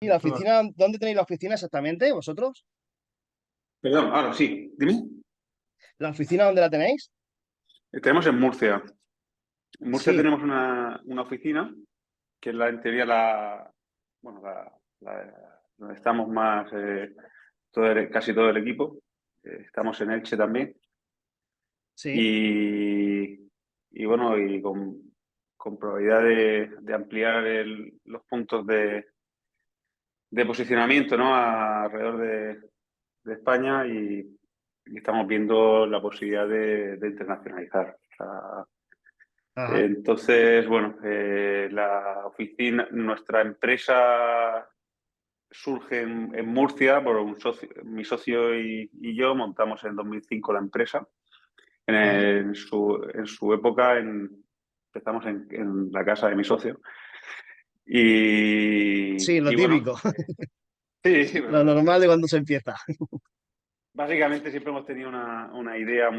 ¿Y la oficina, dónde tenéis la oficina exactamente, vosotros? Perdón, ahora sí, dime. ¿La oficina dónde la tenéis? Tenemos en Murcia. En Murcia Sí, tenemos una oficina que es en teoría bueno, donde estamos más, casi todo el equipo. Estamos en Elche también. sí. Y, y bueno, con probabilidad de ampliar los puntos de posicionamiento, ¿no? Alrededor de España y estamos viendo la posibilidad de internacionalizar. O sea, Ajá, entonces, bueno, la oficina, nuestra empresa surge en Murcia por mi socio y yo montamos en 2005 la empresa. ajá. En su época empezamos en la casa de mi socio y, Sí, lo y bueno, típico, sí, sí, lo pero normal de cuando se empieza. básicamente siempre hemos tenido una idea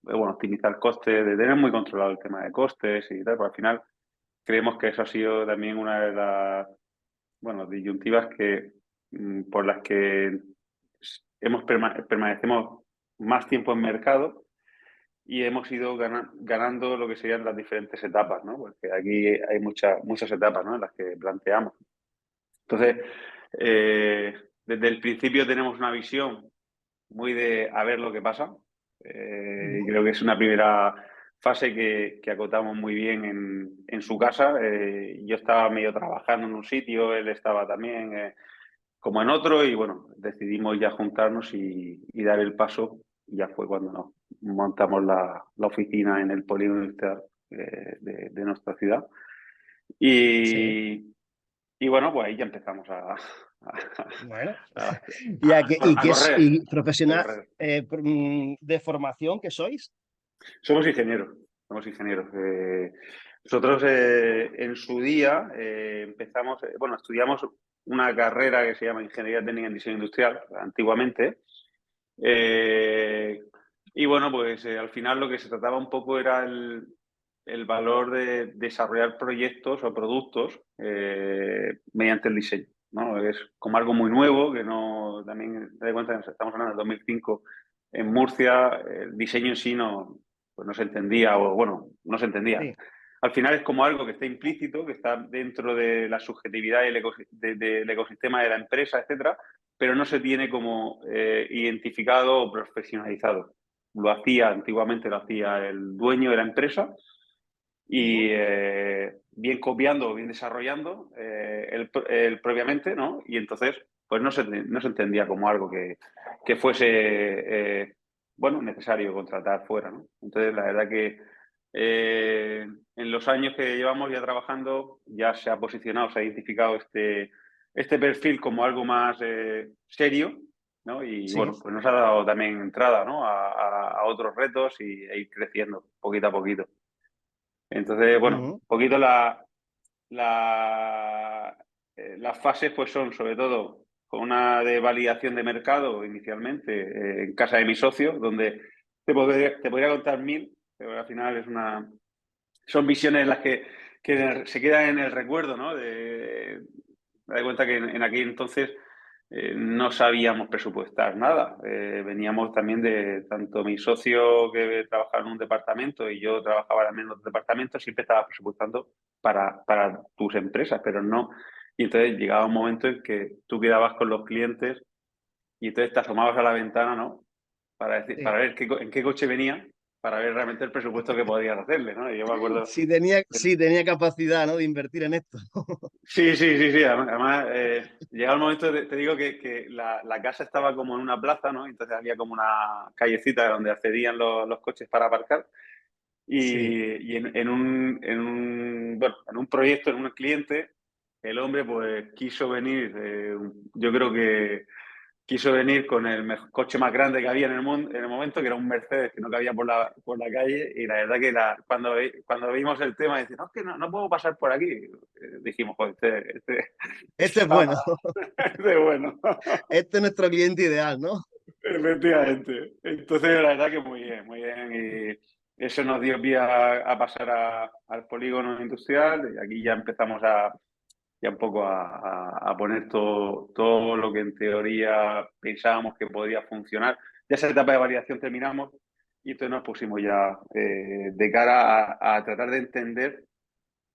bueno, optimizar costes, de tener muy controlado el tema de costes y tal, pero al final creemos que eso ha sido también una de las, bueno, disyuntivas por las que permanecemos más tiempo en mercado y hemos ido ganando lo que serían las diferentes etapas, ¿no? Porque aquí hay muchas etapas, ¿no? En las que planteamos. Entonces, eh, desde el principio tenemos una visión muy de a ver lo que pasa. Y Ujú. creo que es una primera fase que acotamos muy bien en su casa. Yo estaba medio trabajando en un sitio, él estaba también como en otro y bueno, decidimos ya juntarnos y dar el paso. Y ya fue cuando nos montamos la oficina en el polígono industrial de nuestra ciudad. Sí, Y, y bueno, pues ahí ya empezamos bueno. a, ¿Y a qué es correr, y a profesional correr. de formación que sois? Somos ingenieros, somos ingenieros. Nosotros en su día empezamos, bueno, estudiamos una carrera que se llama Ingeniería Técnica en Diseño Industrial, antiguamente. Eh, y bueno, pues al final lo que se trataba un poco era el valor de desarrollar proyectos o productos mediante el diseño, ¿no? Es como algo muy nuevo, que no, también, te das cuenta, estamos hablando del 2005 en Murcia, el diseño en sí pues no se entendía, o bueno, no se entendía. Sí. Al final es como algo que está implícito, que está dentro de la subjetividad y del ecosistema de la empresa, etcétera, pero no se tiene como identificado o profesionalizado. Antiguamente lo hacía el dueño de la empresa y Ujú. bien copiando o bien desarrollando él propiamente, ¿no? Y entonces, pues no se entendía como algo que fuese, bueno, necesario contratar fuera, ¿no? Entonces, la verdad que en los años que llevamos ya trabajando, ya se ha posicionado, se ha identificado este perfil como algo más serio, ¿no? Y Sí. bueno, pues nos ha dado también entrada, ¿no? A otros retos e ir creciendo poquito a poquito. Entonces, bueno, un Ujú. poquito la, las fases pues son sobre todo con una de validación de mercado inicialmente en casa de mi socio, donde te podría contar mil, pero al final son visiones en las que se quedan en el recuerdo, ¿no? Me doy cuenta que en aquel entonces no sabíamos presupuestar nada. Veníamos también de tanto mi socio que trabajaba en un departamento y yo trabajaba también en otro departamento, siempre estaba presupuestando para tus empresas, pero no. Y entonces llegaba un momento en que tú quedabas con los clientes y entonces te asomabas a la ventana, ¿no? Para Sí. ver en qué coche venía, para ver realmente el presupuesto que podías hacerle, ¿no? Y yo me acuerdo. Sí tenía capacidad, ¿no? De invertir en esto. Sí, sí, sí, sí. Además, llegaba el momento, te digo que la casa estaba como en una plaza, ¿no? Entonces había como una callecita donde accedían los coches para aparcar. Sí. Y bueno, en un proyecto, en un cliente, el hombre pues quiso venir, yo creo que quiso venir con el coche más grande que había en el momento, que era un Mercedes que no cabía por la calle. Y la verdad que cuando vimos el tema, decir, no, es que no puedo pasar por aquí. Dijimos, joder, este Este es está, bueno. este es bueno. Este es nuestro cliente ideal, ¿no? Efectivamente. Entonces, la verdad que muy bien, muy bien. eso nos dio pie a pasar al polígono industrial y aquí ya empezamos ya un poco a poner todo lo que en teoría pensábamos que podía funcionar. Ya esa etapa de validación terminamos y entonces nos pusimos ya de cara a tratar de entender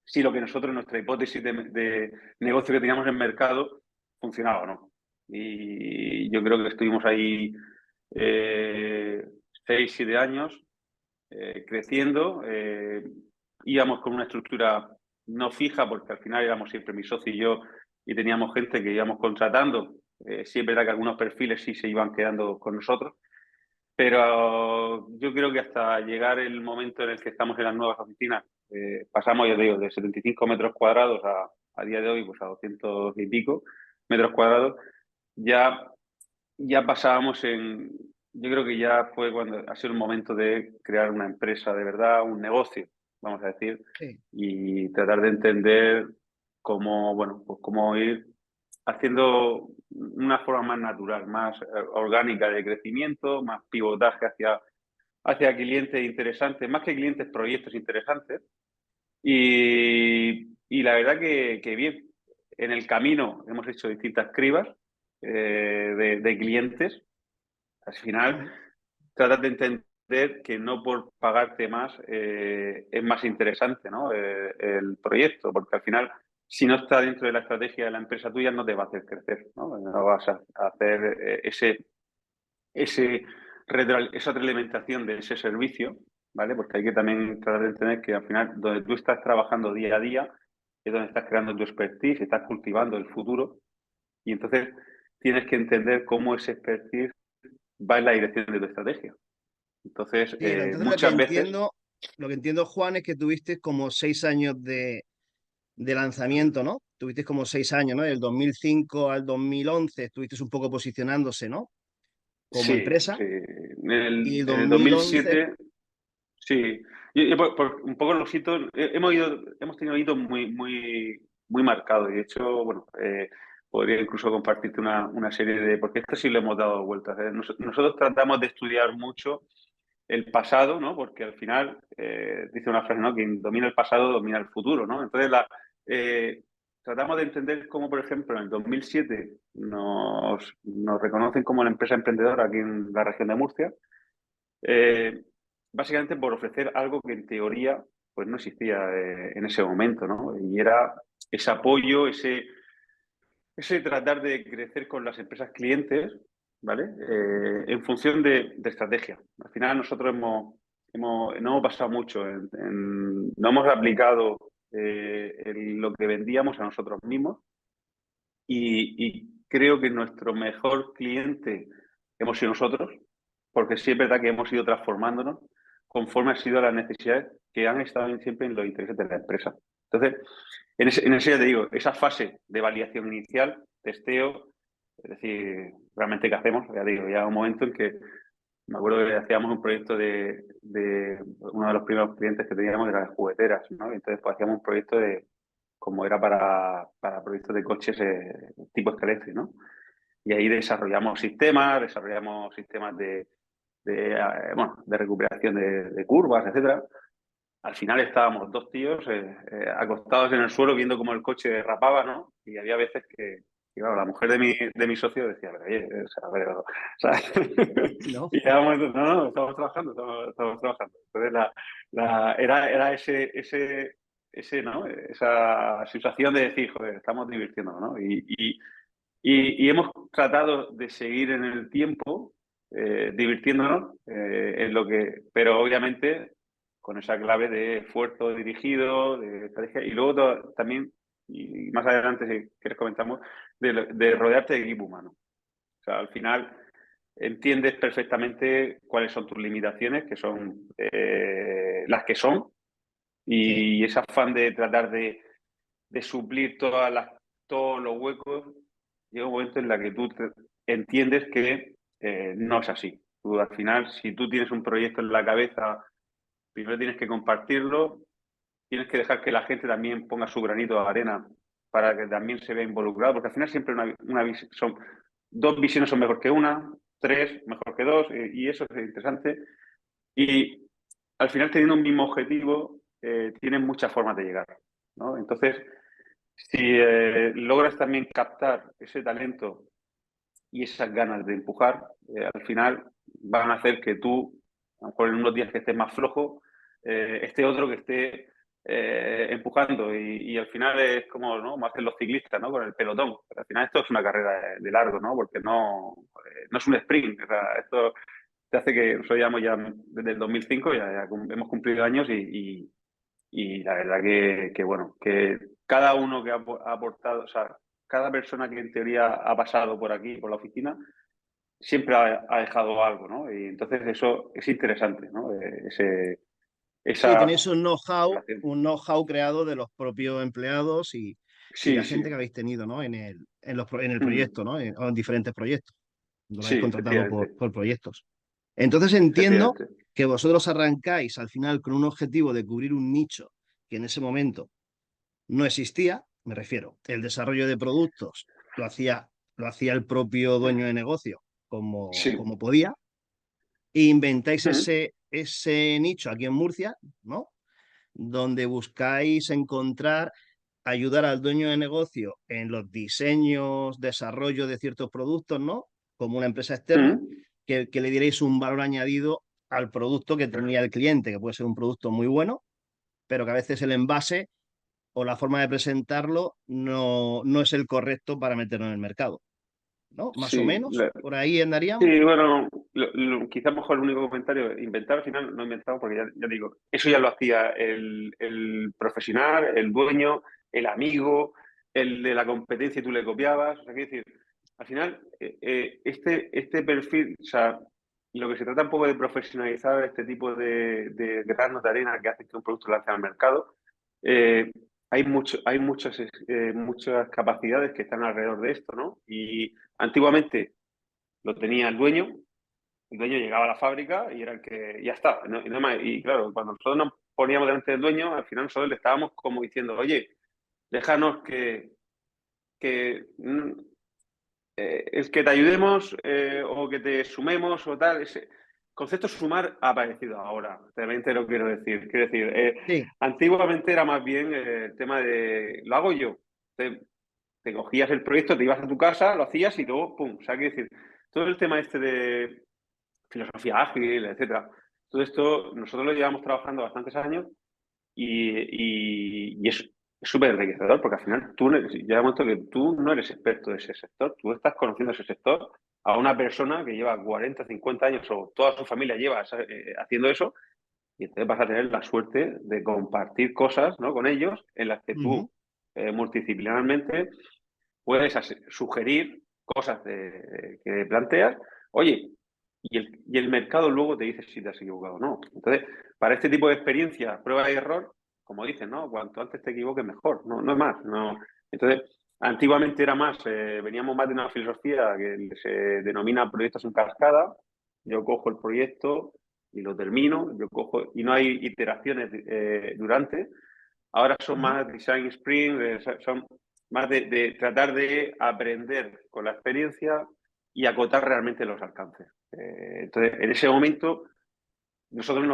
si lo que nosotros, nuestra hipótesis de negocio que teníamos en el mercado, funcionaba o no. Y yo creo que estuvimos ahí 6, 7 años creciendo. Íbamos con una estructura no fija, porque al final éramos siempre mi socio y yo, y teníamos gente que íbamos contratando. Siempre era que algunos perfiles sí se iban quedando con nosotros, pero yo creo que hasta llegar el momento en el que estamos en las nuevas oficinas, pasamos, ya te digo, de 75 metros cuadrados a día de hoy, pues a 200 y pico metros cuadrados, ya, ya pasábamos yo creo que ya fue cuando ha sido el momento de crear una empresa de verdad, un negocio, vamos a decir, Sí. y tratar de entender cómo, bueno, pues cómo ir haciendo una forma más natural, más orgánica de crecimiento, más pivotaje hacia clientes interesantes, más que clientes, proyectos interesantes. Y la verdad que bien, en el camino hemos hecho distintas cribas de clientes. Al final, Ujú. tratas de entender que no por pagarte más es más interesante, ¿no? El proyecto, porque al final, si no está dentro de la estrategia de la empresa tuya, no te va a hacer crecer, ¿no? No vas a hacer ese esa retroalimentación de ese servicio, ¿vale? Porque hay que también tratar de entender que al final, donde tú estás trabajando día a día, es donde estás creando tu expertise, estás cultivando el futuro, y entonces tienes que entender cómo ese expertise va en la dirección de tu estrategia. Entonces, Sí, entonces muchas veces, lo que entiendo, Juan, es que tuviste como 6 años de lanzamiento, ¿no? Tuviste como 6 años, ¿no? Del 2005 al 2011 estuviste un poco posicionándose, ¿no? Como sí, empresa. sí. En Y en el 2011, 2007, sí. Por un poco los hitos, hemos tenido hitos muy marcados. Y de hecho, bueno, podría incluso compartirte una serie porque esto sí le hemos dado vueltas. Nosotros tratamos de estudiar mucho el pasado, ¿no? Porque al final, dice una frase, ¿no? Quien domina el pasado domina el futuro, ¿no? Entonces, eh, tratamos de entender cómo, por ejemplo, en el 2007 nos reconocen como la empresa emprendedora aquí en la región de Murcia, eh, básicamente por ofrecer algo que en teoría pues no existía en ese momento, ¿no? Y era ese apoyo, ese tratar de crecer con las empresas clientes, ¿vale? En función de estrategia. Al final nosotros no hemos pasado mucho, no hemos aplicado lo que vendíamos a nosotros mismos y creo que nuestro mejor cliente hemos sido nosotros, porque sí es verdad que hemos ido transformándonos conforme han sido las necesidades que han estado siempre en los intereses de la empresa. Entonces, en ese ya te digo, esa fase de validación inicial, testeo, es decir, realmente qué hacemos, ya digo, ya un momento en que me acuerdo que hacíamos un proyecto de uno de los primeros clientes que teníamos era de jugueteras, ¿no? Y entonces pues hacíamos un proyecto como era para proyectos de coches tipo Scalextric, ¿no? Y ahí desarrollamos sistemas de recuperación de curvas, etcétera. Al final estábamos dos tíos acostados en el suelo viendo cómo el coche derrapaba, ¿no? Y había veces claro, la mujer de mi socio decía, pero oye, o sea, pero, o sea, ¿no? y ya no, estamos trabajando, estamos trabajando. Entonces era ese, ¿no? Esa situación de decir, joder, estamos divirtiéndonos, ¿no? Y hemos tratado de seguir en el tiempo divirtiéndonos pero obviamente con esa clave de esfuerzo dirigido, de estrategia, y luego también, y más adelante si quieres comentamos, de rodearte de equipo humano. O sea, al final entiendes perfectamente cuáles son tus limitaciones, que son las que son, Sí. y ese afán de tratar de suplir todos los huecos, llega un momento en el que tú entiendes que no es así. Tú, al final, si tú tienes un proyecto en la cabeza, primero tienes que compartirlo, tienes que dejar que la gente también ponga su granito de arena para que también se vea involucrado, porque al final siempre son dos visiones son mejor que una, tres mejor que dos, y eso es interesante. Y al final teniendo un mismo objetivo, tienes muchas formas de llegar, ¿no? Entonces, si logras también captar ese talento y esas ganas de empujar, al final van a hacer que tú, a lo mejor en unos días que estés más flojo, esté otro que esté empujando y al final es como, ¿no? Como hacen los ciclistas, ¿no? Con el pelotón. Pero al final esto es una carrera de largo, ¿no? Porque no es un sprint. O sea, esto te hace que nosotros llevamos ya desde el 2005, ya hemos cumplido años y la verdad bueno, que cada uno que ha aportado, o sea, cada persona que en teoría ha pasado por aquí, por la oficina, siempre ha dejado algo, ¿no? Y entonces eso es interesante, ¿no? Sí, Esa tenéis relación. un know-how creado de los propios empleados y Sí, la sí. gente que habéis tenido, ¿no? En el Mm. proyecto, ¿no? O en diferentes proyectos. Lo Sí, habéis contratado efectivamente. por proyectos. Entonces entiendo Efectivamente. que vosotros arrancáis al final con un objetivo de cubrir un nicho que en ese momento no existía, me refiero, el desarrollo de productos lo hacía el propio dueño de negocio Sí. como podía, e inventáis Mm. ese nicho aquí en Murcia, ¿no? Donde buscáis encontrar, ayudar al dueño de negocio en los diseños, desarrollo de ciertos productos, ¿no? Como una empresa externa, Mm. que le dierais un valor añadido al producto que tenía el cliente, que puede ser un producto muy bueno, pero que a veces el envase o la forma de presentarlo no es el correcto para meterlo en el mercado, ¿no? Más o Sí. menos, por ahí andaríamos. Sí, bueno, quizás mejor el único comentario, inventar al final no he inventado porque ya digo, eso ya lo hacía el profesional, el dueño, el amigo, el de la competencia y tú le copiabas. O sea, quiero decir, al final, este perfil, o sea, lo que se trata un poco de profesionalizar este tipo de granos de arena que hacen que un producto lance al mercado, eh, hay muchas capacidades que están alrededor de esto, ¿no? Y antiguamente lo tenía el dueño llegaba a la fábrica y era el que ya está. Y no más. Y claro, cuando nosotros nos poníamos delante del dueño, al final nosotros le estábamos como diciendo, oye, déjanos que es que te ayudemos o que te sumemos o tal. Ese concepto sumar ha aparecido ahora, también te lo quiero decir. Quiero decir, Sí, antiguamente era más bien el tema de, lo hago yo. Te cogías el proyecto, te ibas a tu casa, lo hacías y luego, pum. O sea, quiero decir, todo el tema este de filosofía ágil, etcétera. Todo esto nosotros lo llevamos trabajando bastantes años y es súper enriquecedor porque al final llega un momento que tú no eres experto de ese sector, tú estás conociendo ese sector a una persona que lleva 40, 50 años o toda su familia lleva haciendo eso y entonces vas a tener la suerte de compartir cosas, ¿no? Con ellos en las que ujú, tú multidisciplinarmente puedes sugerir cosas que planteas, oye, y el mercado luego te dice si te has equivocado o no. Entonces, para este tipo de experiencia, prueba y error, como dicen, ¿no? Cuanto antes te equivoques, mejor, no es más. No. Entonces, antiguamente era más, veníamos más de una filosofía que se denomina proyectos en cascada. Yo cojo el proyecto y lo termino, yo cojo, y no hay iteraciones durante. Ahora son ujú. más design sprint, son más de tratar de aprender con la experiencia y acotar realmente los alcances. Entonces, en ese momento, nosotros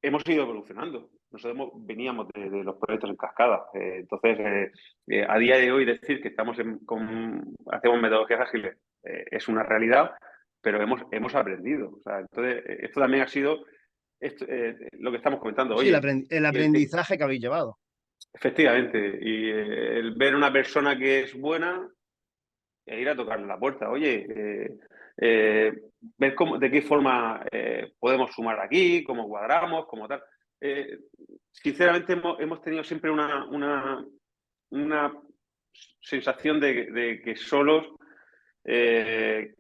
hemos ido evolucionando. Nosotros veníamos de los proyectos en cascada. Entonces, a día de hoy decir que hacemos metodologías ágiles es una realidad, pero hemos aprendido. O sea, entonces, esto también ha sido lo que estamos comentando. Sí, Oye, el aprendizaje que habéis llevado. efectivamente, y el ver una persona que es buena e ir a tocarle la puerta. Oye, eh, ver de qué forma podemos sumar aquí, cómo cuadramos, cómo tal. Eh, Sinceramente, hemos tenido siempre una sensación de que solos eh,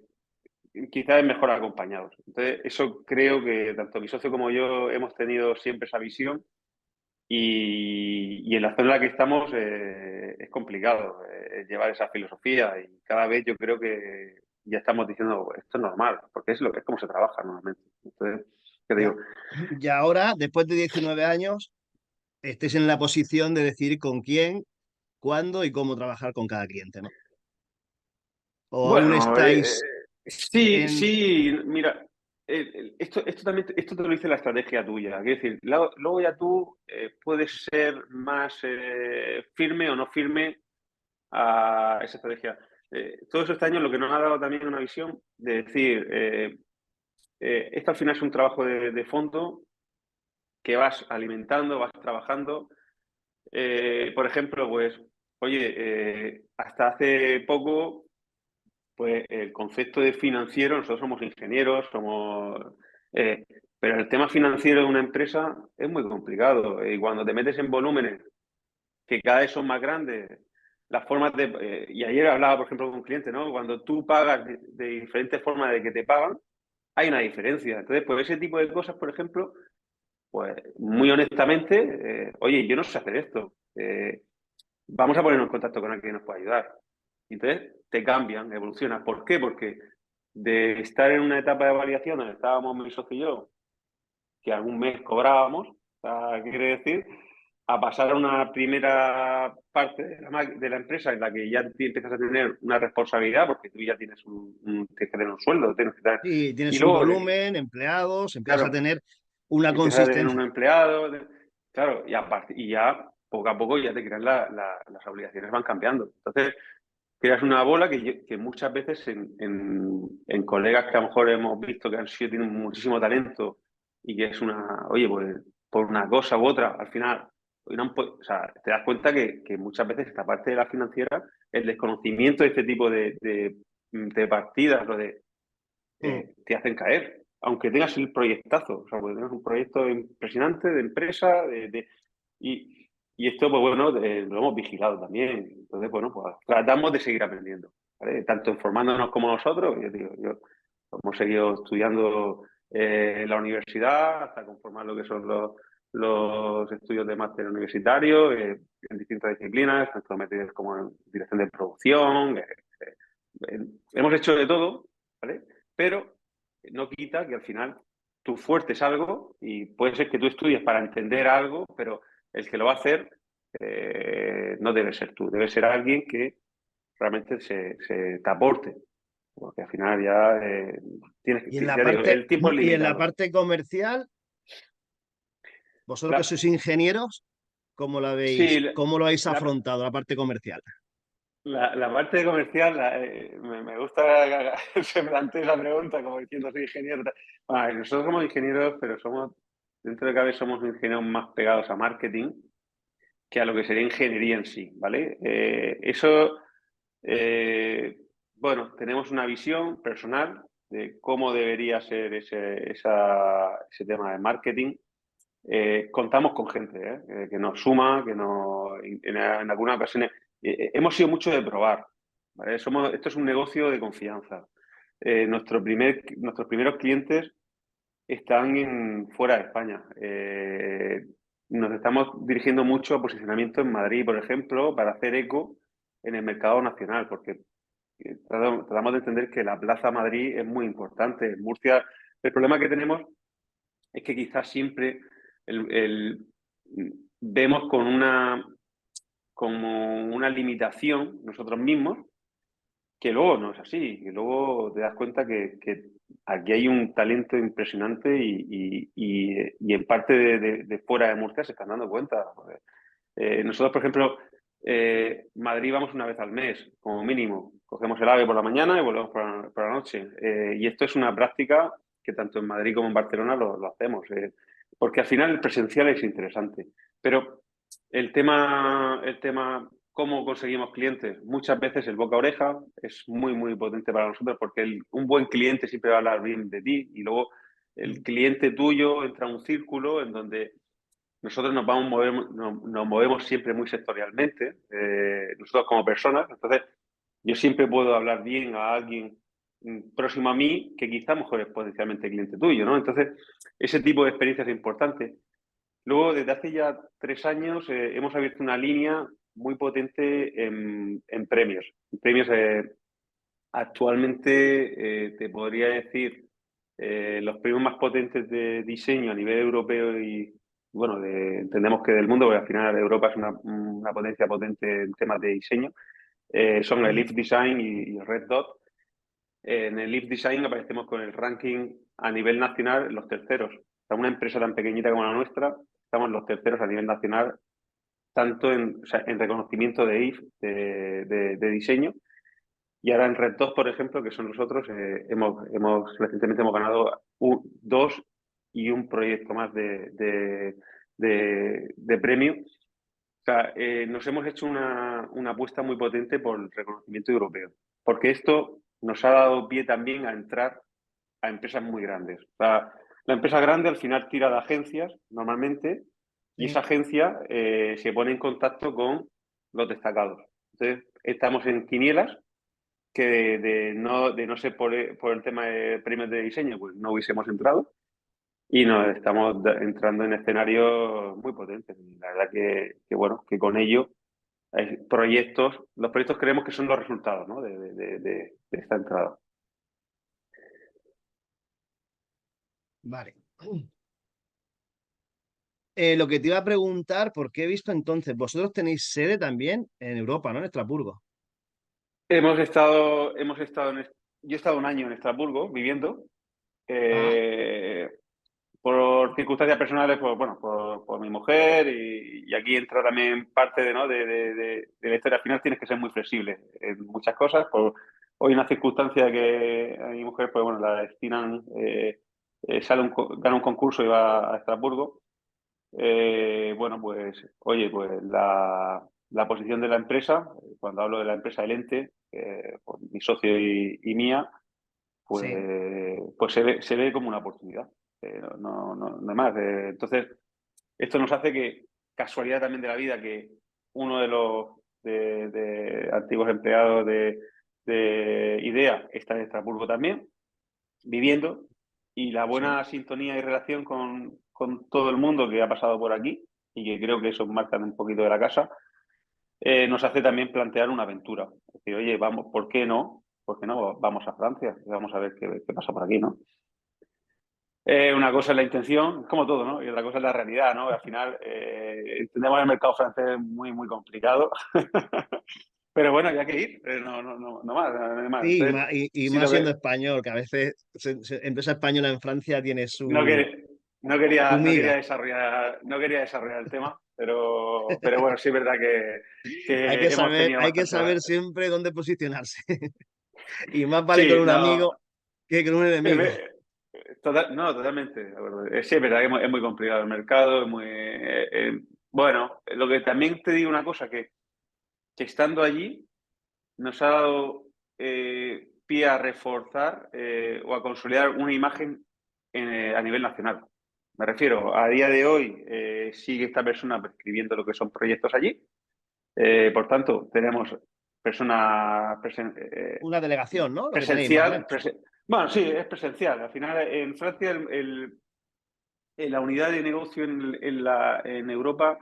quizás es mejor acompañados. Entonces, eso creo que tanto mi socio como yo hemos tenido siempre esa visión y en la zona en la que estamos es complicado llevar esa filosofía y cada vez yo creo que ya estamos diciendo esto es normal, porque es como se trabaja normalmente. Entonces, ¿qué te Ya. digo? Y ahora, después de 19 años, estéis en la posición de decidir con quién, cuándo y cómo trabajar con cada cliente, ¿no? O aún Bueno, estáis sí, en... sí, mira. esto te lo dice la estrategia tuya. Es decir, luego ya tú puedes ser más firme o no firme a esa estrategia. Todo eso este año lo que nos ha dado también una visión de decir, esto al final es un trabajo de fondo que vas alimentando, vas trabajando. Por ejemplo, pues, oye, hasta hace poco, pues el concepto de financiero, nosotros somos ingenieros, eh, pero el tema financiero de una empresa es muy complicado. Y cuando te metes en volúmenes que cada vez son más grandes, las formas y ayer hablaba, por ejemplo, con un cliente, ¿no? Cuando tú pagas de diferentes formas de que te pagan, hay una diferencia. Entonces, pues ese tipo de cosas, por ejemplo, pues muy honestamente, oye, yo no sé hacer esto. Vamos a ponernos en contacto con alguien que nos pueda ayudar. Entonces, te cambian, evolucionas. ¿Por qué? Porque de estar en una etapa de validación donde estábamos mi socio y yo, que algún mes cobrábamos, o sea, ¿qué quiere decir? A pasar a una primera parte de la empresa en la que ya empiezas a tener una responsabilidad, porque tú ya tienes tienes que tener un sueldo, tienes que tener, Sí, y tienes un luego, volumen, empleados, empiezas a claro, tener una empiezas a tener un consistencia. empleado, claro, y ya poco a poco ya te crean las obligaciones van cambiando. Entonces, creas una bola que muchas veces en colegas que a lo mejor hemos visto que han sido, tienen muchísimo talento y que es oye, pues por una cosa u otra, al final, hoy no o sea, te das cuenta que muchas veces esta parte de la financiera, el desconocimiento de este tipo de partidas o Mm. te hacen caer, aunque tengas el proyectazo, o sea, porque tengas un proyecto impresionante de empresa, y, y esto, pues bueno, lo hemos vigilado también. Entonces, bueno, pues tratamos de seguir aprendiendo, ¿vale? Tanto informándonos como nosotros. Yo digo, hemos seguido estudiando en la universidad hasta conformar lo que son los estudios de máster universitario en distintas disciplinas, tanto metidos como en dirección de producción. Hemos hecho de todo, ¿vale? Pero no quita que al final tu fuerte es algo y puede ser que tú estudies para entender algo, pero el que lo va a hacer no debe ser tú, debe ser alguien que realmente se te aporte, porque al final ya Y en la ya digo, parte, el tiempo es y en la limitado. parte comercial, vosotros que La- sois ingenieros, ¿cómo la sí, veis? ¿Cómo lo habéis la- afrontado, la parte comercial? la parte de comercial, me gusta que se plantee esa pregunta como diciendo soy ingeniero. Bueno, nosotros somos ingenieros, pero dentro de cada vez somos ingenieros más pegados a marketing que a lo que sería ingeniería en sí, ¿vale? Eh, bueno, tenemos una visión personal de cómo debería ser ese tema de marketing. Contamos con gente que nos suma, en algunas ocasiones hemos sido mucho de probar. ¿Vale? Esto es un negocio de confianza. Nuestros primeros clientes están fuera de España. Nos estamos dirigiendo mucho a posicionamiento en Madrid, por ejemplo, para hacer eco en el mercado nacional, porque tratamos de entender que la Plaza Madrid es muy importante. En Murcia, el problema que tenemos es que quizás siempre el, el- vemos como una limitación nosotros mismos, que luego no es así, que luego te das cuenta que aquí hay un talento impresionante y en parte de fuera de Murcia se están dando cuenta. Nosotros, por ejemplo, Madrid vamos una vez al mes, como mínimo. Cogemos el AVE por la mañana y volvemos por la noche. Y esto es una práctica que tanto en Madrid como en Barcelona lo hacemos, porque al final el presencial es interesante. Pero el tema cómo conseguimos clientes, muchas veces el boca a oreja es muy, muy potente para nosotros porque un buen cliente siempre va a hablar bien de ti y luego el Mm. cliente tuyo entra a un círculo en donde nosotros nos movemos siempre muy sectorialmente, nosotros como personas. Entonces, yo siempre puedo hablar bien a alguien próximo a mí que quizá mejor es potencialmente cliente tuyo, ¿no? Entonces, ese tipo de experiencia es importante. Luego, desde hace ya 3 años, hemos abierto una línea muy potente en premios. Premios, actualmente, te podría decir, los premios más potentes de diseño a nivel europeo y, bueno, entendemos que del mundo, porque al final Europa es una potencia potente en temas de diseño, son el Mm. Leaf Design y el Red Dot. En el Leaf Design aparecemos con el ranking a nivel nacional los terceros. O sea, una empresa tan pequeñita como la nuestra, estamos los terceros a nivel nacional, tanto o sea, en reconocimiento de IF, de diseño. Y ahora en Red 2, por ejemplo, que son nosotros, recientemente hemos ganado dos y un proyecto más de premio. O sea, nos hemos hecho una apuesta muy potente por el reconocimiento europeo, porque esto nos ha dado pie también a entrar a empresas muy grandes. O sea, la empresa grande al final tira de agencias, normalmente, y esa Sí. agencia se pone en contacto con los destacados. Entonces, estamos en quinielas que de no ser por el tema de premios de diseño, pues no hubiésemos entrado y nos estamos entrando en escenarios muy potentes. La verdad que bueno, que con ello hay proyectos, los proyectos creemos que son los resultados, ¿no? de esta entrada. Vale. Lo que te iba a preguntar, porque he visto entonces, vosotros tenéis sede también en Europa, ¿no? En Estrasburgo. Yo he estado un año en Estrasburgo viviendo, Ah, eh, por circunstancias personales, bueno, por mi mujer y aquí entra también parte ¿no? de la historia. Al final tienes que ser muy flexible en muchas cosas. Hoy una circunstancia que a mi mujer, pues bueno, la destinan, gana un concurso y va a Estrasburgo. Bueno, pues, oye, pues la posición de la empresa, cuando hablo de la empresa, el ente, pues, mi socio y mía, sí. pues se ve como una oportunidad. No hay más. Entonces, esto nos hace que, casualidad también de la vida, que uno de los de antiguos empleados de IDEA está en Estrasburgo también, viviendo, y la Sí. buena sintonía y relación con todo el mundo que ha pasado por aquí, y que creo que eso marca un poquito de la casa, nos hace también plantear una aventura. Es decir, oye, vamos, ¿por qué no? ¿Por qué no? Vamos a Francia y vamos a ver qué pasa por aquí, ¿no? Una cosa es la intención, como todo, ¿no? Y otra cosa es la realidad, ¿no? Al final entendemos el mercado francés muy, muy complicado. Pero bueno, hay que ir, no más, no más. Sí, Entonces, y si más lo siendo ve, español, que a veces empresa española en Francia tiene no, su no miga. no quería desarrollar el tema, pero bueno, sí es verdad que hemos tenido Hay que bastante. saber siempre dónde posicionarse. Y más vale con Sí, un no. amigo que con un enemigo. eh, no, totalmente, de acuerdo. Sí, es verdad que es muy complicado el mercado, es muy. Bueno, lo que también te digo una cosa, que estando allí nos ha dado pie a reforzar o a consolidar una imagen a nivel nacional. Me refiero, a día de hoy sigue esta persona prescribiendo lo que son proyectos allí. Por tanto, tenemos persona Una delegación, ¿no? Lo que tenéis, más o presencial. menos. Bueno, sí, es presencial. Al final, en Francia, la unidad de negocio en Europa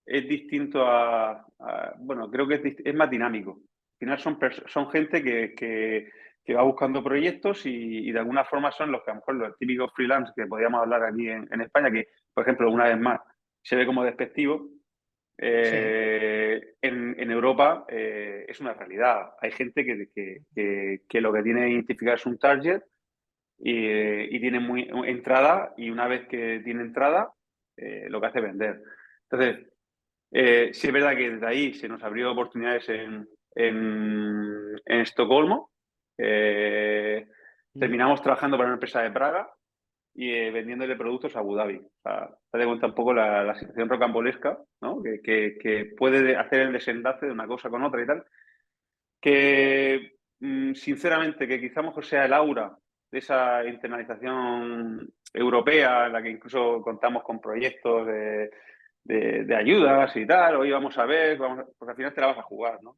es distinto bueno, creo que es más dinámico. Al final son gente que va buscando proyectos y de alguna forma son los que a lo mejor los típicos freelance que podríamos hablar aquí en España, que por ejemplo, una vez más, se ve como despectivo. Sí. En Europa es una realidad. Hay gente que lo que tiene que identificar es un target y tiene muy entrada y una vez que tiene entrada lo que hace es vender. Entonces, sí es verdad que desde ahí se nos abrió oportunidades en Estocolmo. Eh, Mm. Terminamos trabajando para una empresa de Praga y vendiéndole productos a Abu Dhabi. O sea, te das cuenta un poco la situación rocambolesca, ¿no? Que puede hacer el desenlace de una cosa con otra y tal. Que sinceramente, que quizá a lo mejor sea el aura de esa internalización europea, en la que incluso contamos con proyectos de ayudas y tal, hoy vamos a ver, porque al final te la vas a jugar, ¿no?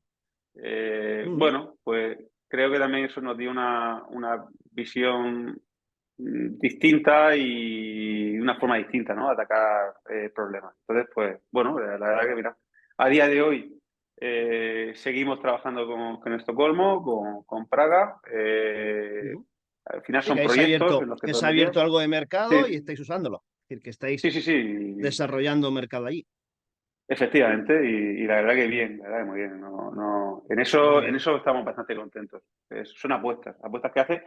Mm. Bueno, pues creo que también eso nos dio una visión distinta y una forma distinta, ¿no? De atacar problemas. Entonces, pues, bueno, la verdad que mira, a día de hoy seguimos trabajando con Estocolmo, con Praga. Ujú. Al final Sí, son proyectos en los que que te se ha abierto metías. algo de mercado y Sí, estáis usándolo. Es decir, que estáis sí, sí, sí. desarrollando mercado allí. efectivamente, y la verdad que bien, la verdad que muy bien. Muy En bien. eso estamos bastante contentos. Son apuestas que haces,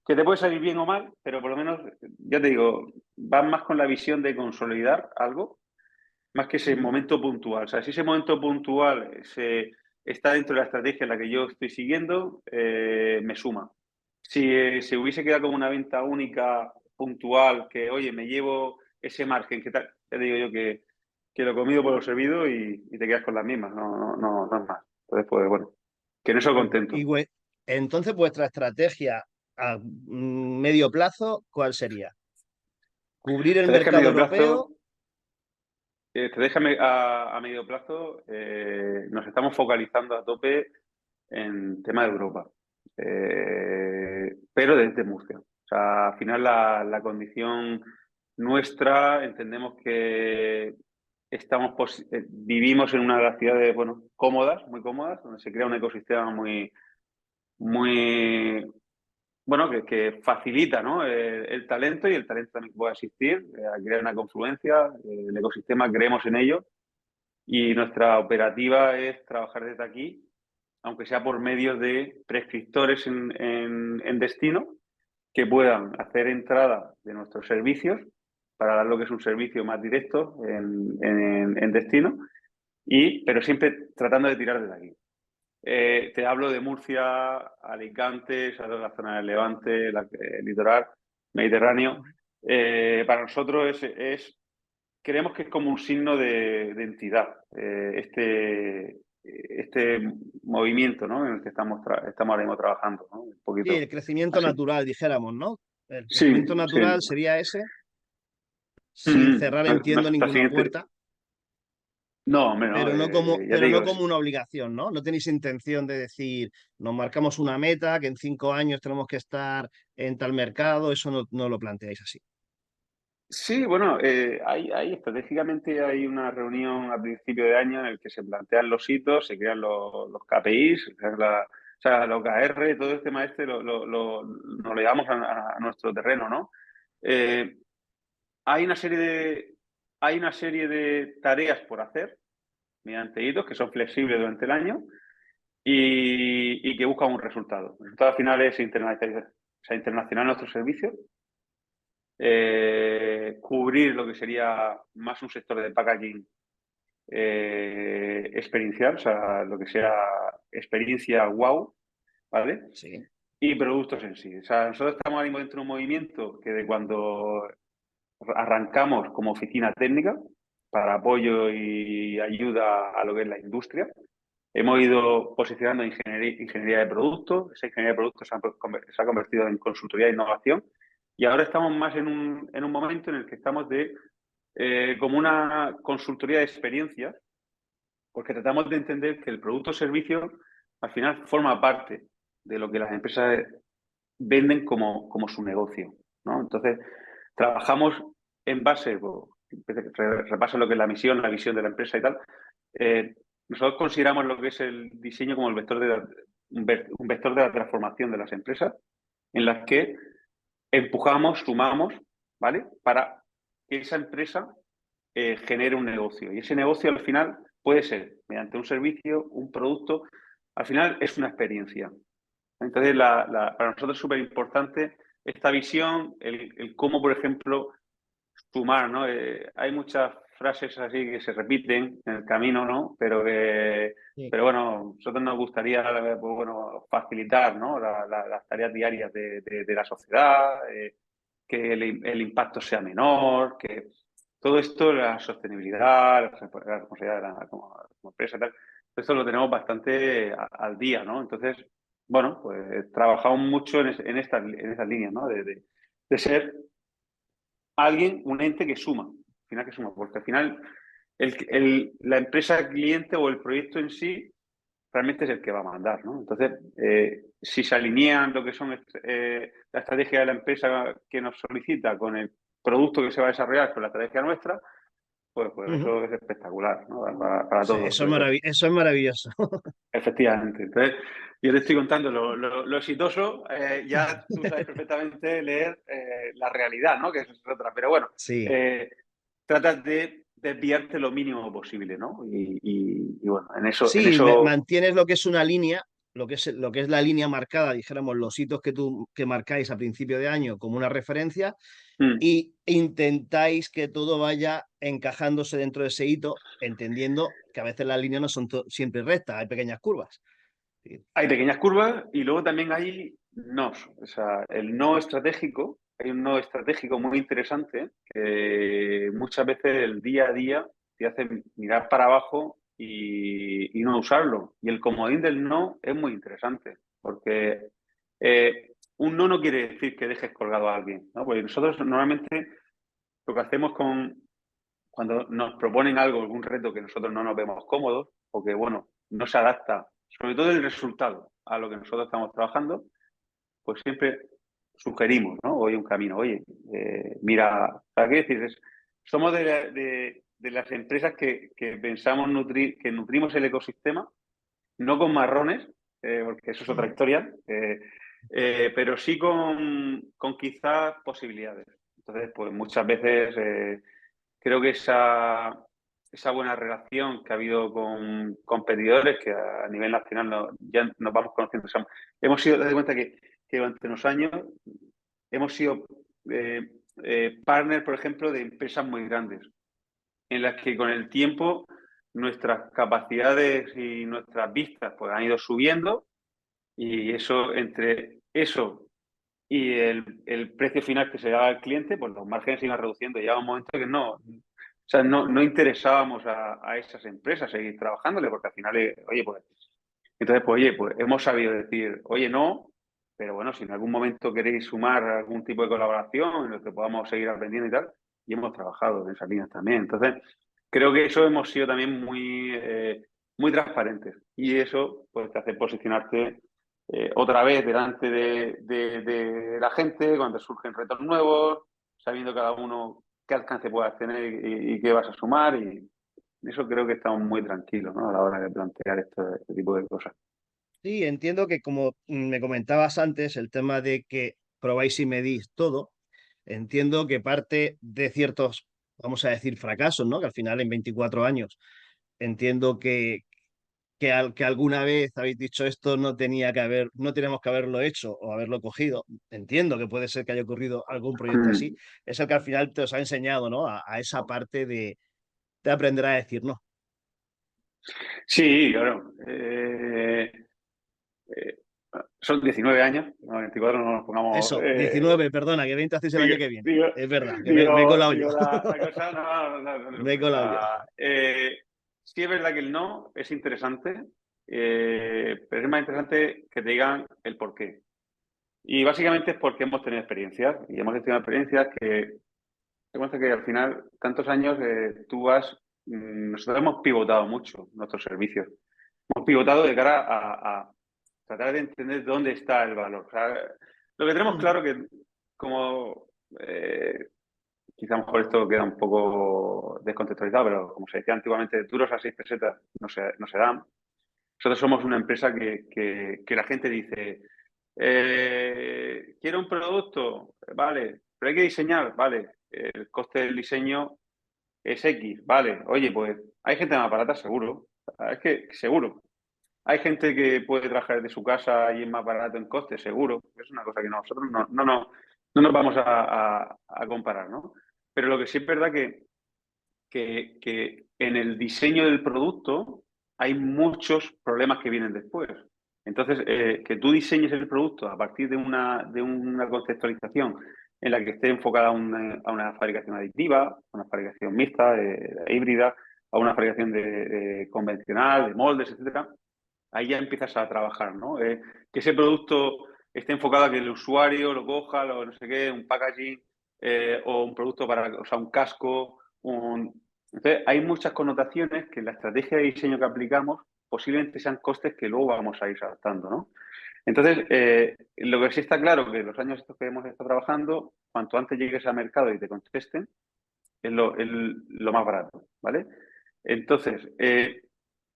que te puede salir bien o mal, pero por lo menos, ya te digo, van más con la visión de consolidar algo, más que ese Ujú. momento puntual. O sea, si ese momento puntual está dentro de la estrategia en la que yo estoy siguiendo, me suma. Si se hubiese quedado como una venta única, puntual, que oye, me llevo ese margen, que tal, te digo yo que lo comido por lo servido y te quedas con las mismas, no es más. Entonces, pues bueno, que en eso Y contento. entonces, vuestra estrategia a medio plazo, ¿cuál sería? ¿Cubrir el Estrategia a mercado medio europeo? plazo, a medio plazo, nos estamos focalizando a tope en tema de Europa, pero desde Murcia. O sea, al final la condición nuestra, entendemos que vivimos en una de las ciudades, bueno, cómodas, muy cómodas, donde se crea un ecosistema muy, bueno, que facilita, ¿no? El talento y el talento también puede existir, crear una confluencia, el ecosistema creemos en ello y nuestra operativa es trabajar desde aquí, aunque sea por medio de prescriptores en destino que puedan hacer entrada de nuestros servicios para dar lo que es un servicio más directo en destino, pero siempre tratando de tirar desde aquí. Te hablo de Murcia, Alicante, la zona del Levante, el litoral mediterráneo. Para nosotros creemos que es como un signo de entidad, este movimiento, ¿no? En el que estamos ahora mismo trabajando, ¿no? Un Sí, poquito el crecimiento así. natural, dijéramos, ¿no? El crecimiento Sí, sí. natural sería ese, sin cerrar, entiendo, Nuestra ninguna siguiente. puerta, No, hombre, no, ya te pero no digo, como una obligación, ¿no? No tenéis intención de decir, nos marcamos una meta, que en 5 años tenemos que estar en tal mercado, eso no lo planteáis así. sí, bueno, estratégicamente hay una reunión a principio de año en el que se plantean los hitos, se crean los KPIs, se crean o sea, los OKR, todo este tema este nos lo llevamos a nuestro terreno, ¿no? Eh, hay hay una serie de tareas por hacer mediante hitos que son flexibles durante el año y que buscan un resultado. El resultado final es internacionalizar, o sea, internacional nuestros servicios, cubrir lo que sería más un sector de packaging experiencial, o sea, lo que sea experiencia wow, ¿vale? Sí. Y productos en sí. O sea, nosotros estamos ahora mismo dentro de un movimiento que de cuando arrancamos como oficina técnica para apoyo y ayuda a lo que es la industria, hemos ido posicionando ingeniería de productos, esa ingeniería de productos se ha convertido en consultoría de innovación y ahora estamos más en un momento en el que estamos como una consultoría de experiencias, porque tratamos de entender que el producto o servicio al final forma parte de lo que las empresas venden como su negocio, ¿no? Entonces, trabajamos en base, repaso lo que es la misión, la visión de la empresa y tal. Eh, Nosotros consideramos lo que es el diseño como el vector un vector de la transformación de las empresas, en las que empujamos, sumamos, ¿vale? Para que esa empresa genere un negocio. Y ese negocio al final puede ser mediante un servicio, un producto, al final es una experiencia. Entonces, para nosotros es súper importante esta visión, el cómo, por ejemplo, sumar, ¿no? Hay muchas frases así que se repiten en el camino, ¿no? Sí. Pero bueno, nosotros nos gustaría, pues, bueno, facilitar, ¿no? Las tareas diarias de la sociedad, que el impacto sea menor, que todo esto, la sostenibilidad, la responsabilidad como empresa, tal, esto lo tenemos bastante al día, ¿no? Entonces, bueno, pues trabajamos mucho en estas líneas, ¿no? De ser alguien, un ente que suma, porque al final la empresa cliente o el proyecto en sí realmente es el que va a mandar, ¿no? Entonces, si se alinean lo que son la estrategia de la empresa que nos solicita con el producto que se va a desarrollar con la estrategia nuestra, pues Ujú. eso es espectacular, ¿no? Para Sí, todos. eso es maravilloso. Efectivamente. Entonces, yo te estoy contando lo exitoso, ya tú sabes perfectamente leer la realidad, ¿no? Que eso es otra. Pero bueno, Sí. eh, tratas de desviarte lo mínimo posible, ¿no? Y bueno, en Sí, eso mantienes lo que es una línea, lo que es la línea marcada, dijéramos, los hitos que marcáis a principio de año como una referencia, mm, y intentáis que todo vaya encajándose dentro de ese hito, entendiendo que a veces las líneas no son siempre rectas, hay pequeñas curvas. Sí. hay pequeñas curvas y luego también hay nos. O sea, el no estratégico, hay un no estratégico muy interesante que muchas veces el día a día te hace mirar para abajo y no usarlo. Y el comodín del no es muy interesante porque un no no quiere decir que dejes colgado a alguien, ¿no? Porque nosotros normalmente lo que hacemos cuando nos proponen algo, algún reto que nosotros no nos vemos cómodos o que, bueno, no se adapta, sobre todo el resultado a lo que nosotros estamos trabajando, pues siempre sugerimos, ¿no? Hoy un camino, oye, mira, ¿para qué decir? Somos de las empresas que pensamos que nutrimos el ecosistema, no con marrones, porque eso es otra Ujú. historia, pero sí con quizás posibilidades. Entonces, pues muchas veces creo que esa buena relación que ha habido con competidores, que a nivel nacional ya nos vamos conociendo. O sea, hemos sido, date cuenta que durante unos años hemos sido partner, por ejemplo, de empresas muy grandes, en las que con el tiempo nuestras capacidades y nuestras vistas pues, han ido subiendo y eso, entre eso y el precio final que se daba al cliente, pues los márgenes se iban reduciendo. Y llegaba un momento que no interesábamos a esas empresas seguir trabajándole, porque al final, oye, pues, entonces, pues, oye, pues hemos sabido decir, oye, no, pero bueno, si en algún momento queréis sumar algún tipo de colaboración en el que podamos seguir aprendiendo y tal, y hemos trabajado en esas líneas también. Entonces, creo que eso hemos sido también muy transparentes. Y eso, pues, te hace posicionarte otra vez delante de la gente cuando surgen retos nuevos, sabiendo cada uno qué alcance puedas tener y qué vas a sumar. Y eso creo que estamos muy tranquilos, ¿no? A la hora de plantear este tipo de cosas. Sí, entiendo que como me comentabas antes, el tema de que probáis y medís todo, entiendo que parte de ciertos, vamos a decir, fracasos, ¿no? Que al final en 24 años entiendo que alguna vez habéis dicho esto no tenía que haber, no tenemos que haberlo hecho o haberlo cogido. Entiendo que puede ser que haya ocurrido algún proyecto así. Mm. Es el que al final te os ha enseñado, ¿no? A esa parte de aprender a decir no. Sí, claro. Eh, son 19 años, no, 24 no nos pongamos. Eso, 19, perdona, que 20 hacéis el Digo, año que viene. digo, Es verdad, que me he digo, colado yo. digo la cosa, no te Me he preocupes. colado yo. Sí es verdad que el no es interesante, pero es más interesante que te digan el por qué. Y básicamente es porque hemos tenido experiencias y hemos tenido experiencias que te cuenta que al final, tantos años, nosotros hemos pivotado mucho nuestros servicios. Hemos pivotado de cara a tratar de entender dónde está el valor. O sea, lo que tenemos claro que, como quizá a lo mejor esto queda un poco descontextualizado, pero como se decía antiguamente, duros a 6 pesetas no se dan. Nosotros somos una empresa que la gente dice, quiero un producto, vale, pero hay que diseñar, vale, el coste del diseño es X, vale, oye, pues hay gente más barata, seguro, es que seguro. Hay gente que puede trabajar de su casa y es más barato en coste, seguro. Es una cosa que nosotros no nos vamos a comparar, ¿no? Pero lo que sí es verdad que en el diseño del producto hay muchos problemas que vienen después. Entonces, que tú diseñes el producto a partir de una conceptualización en la que esté enfocada a una fabricación aditiva, a una fabricación mixta, híbrida, a una fabricación convencional, de moldes, etcétera, ahí ya empiezas a trabajar, ¿no? Que ese producto esté enfocado a que el usuario lo coja, no sé qué, un packaging, o un producto o sea, un casco, Entonces, hay muchas connotaciones que en la estrategia de diseño que aplicamos posiblemente sean costes que luego vamos a ir adaptando, ¿no? Entonces, lo que sí está claro que los años estos que hemos estado trabajando, cuanto antes llegues al mercado y te contesten, es lo más barato, ¿vale? Entonces,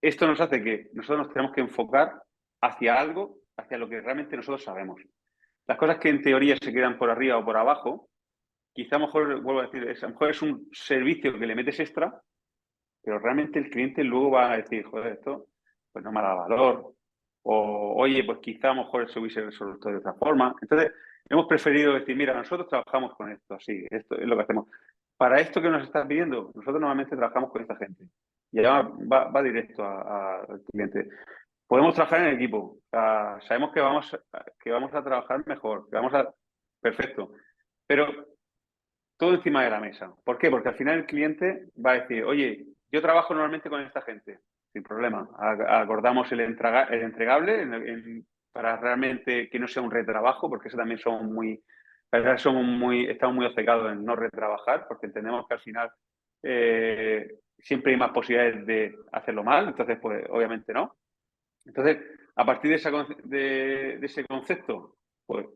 esto nos hace que nosotros nos tenemos que enfocar hacia algo, hacia lo que realmente nosotros sabemos. Las cosas que en teoría se quedan por arriba o por abajo, quizá a lo mejor, vuelvo a decir, a lo mejor es un servicio que le metes extra, pero realmente el cliente luego va a decir, joder, esto pues no me da valor, o oye, pues quizá a lo mejor se hubiese resuelto de otra forma. Entonces, hemos preferido decir, mira, nosotros trabajamos con esto, así, esto es lo que hacemos. Para esto que nos estás pidiendo, nosotros normalmente trabajamos con esta gente. Y ya va directo al cliente. Podemos trabajar en equipo. O sea, sabemos que vamos a trabajar mejor, que vamos a... Perfecto. Pero todo encima de la mesa. ¿Por qué? Porque al final el cliente va a decir, oye, yo trabajo normalmente con esta gente, sin problema. Acordamos el entregable para realmente que no sea un retrabajo, porque eso también somos muy, la verdad, estamos muy obcecados en no retrabajar, porque entendemos que al final siempre hay más posibilidades de hacerlo mal, entonces pues obviamente no. Entonces, a partir de ese concepto, pues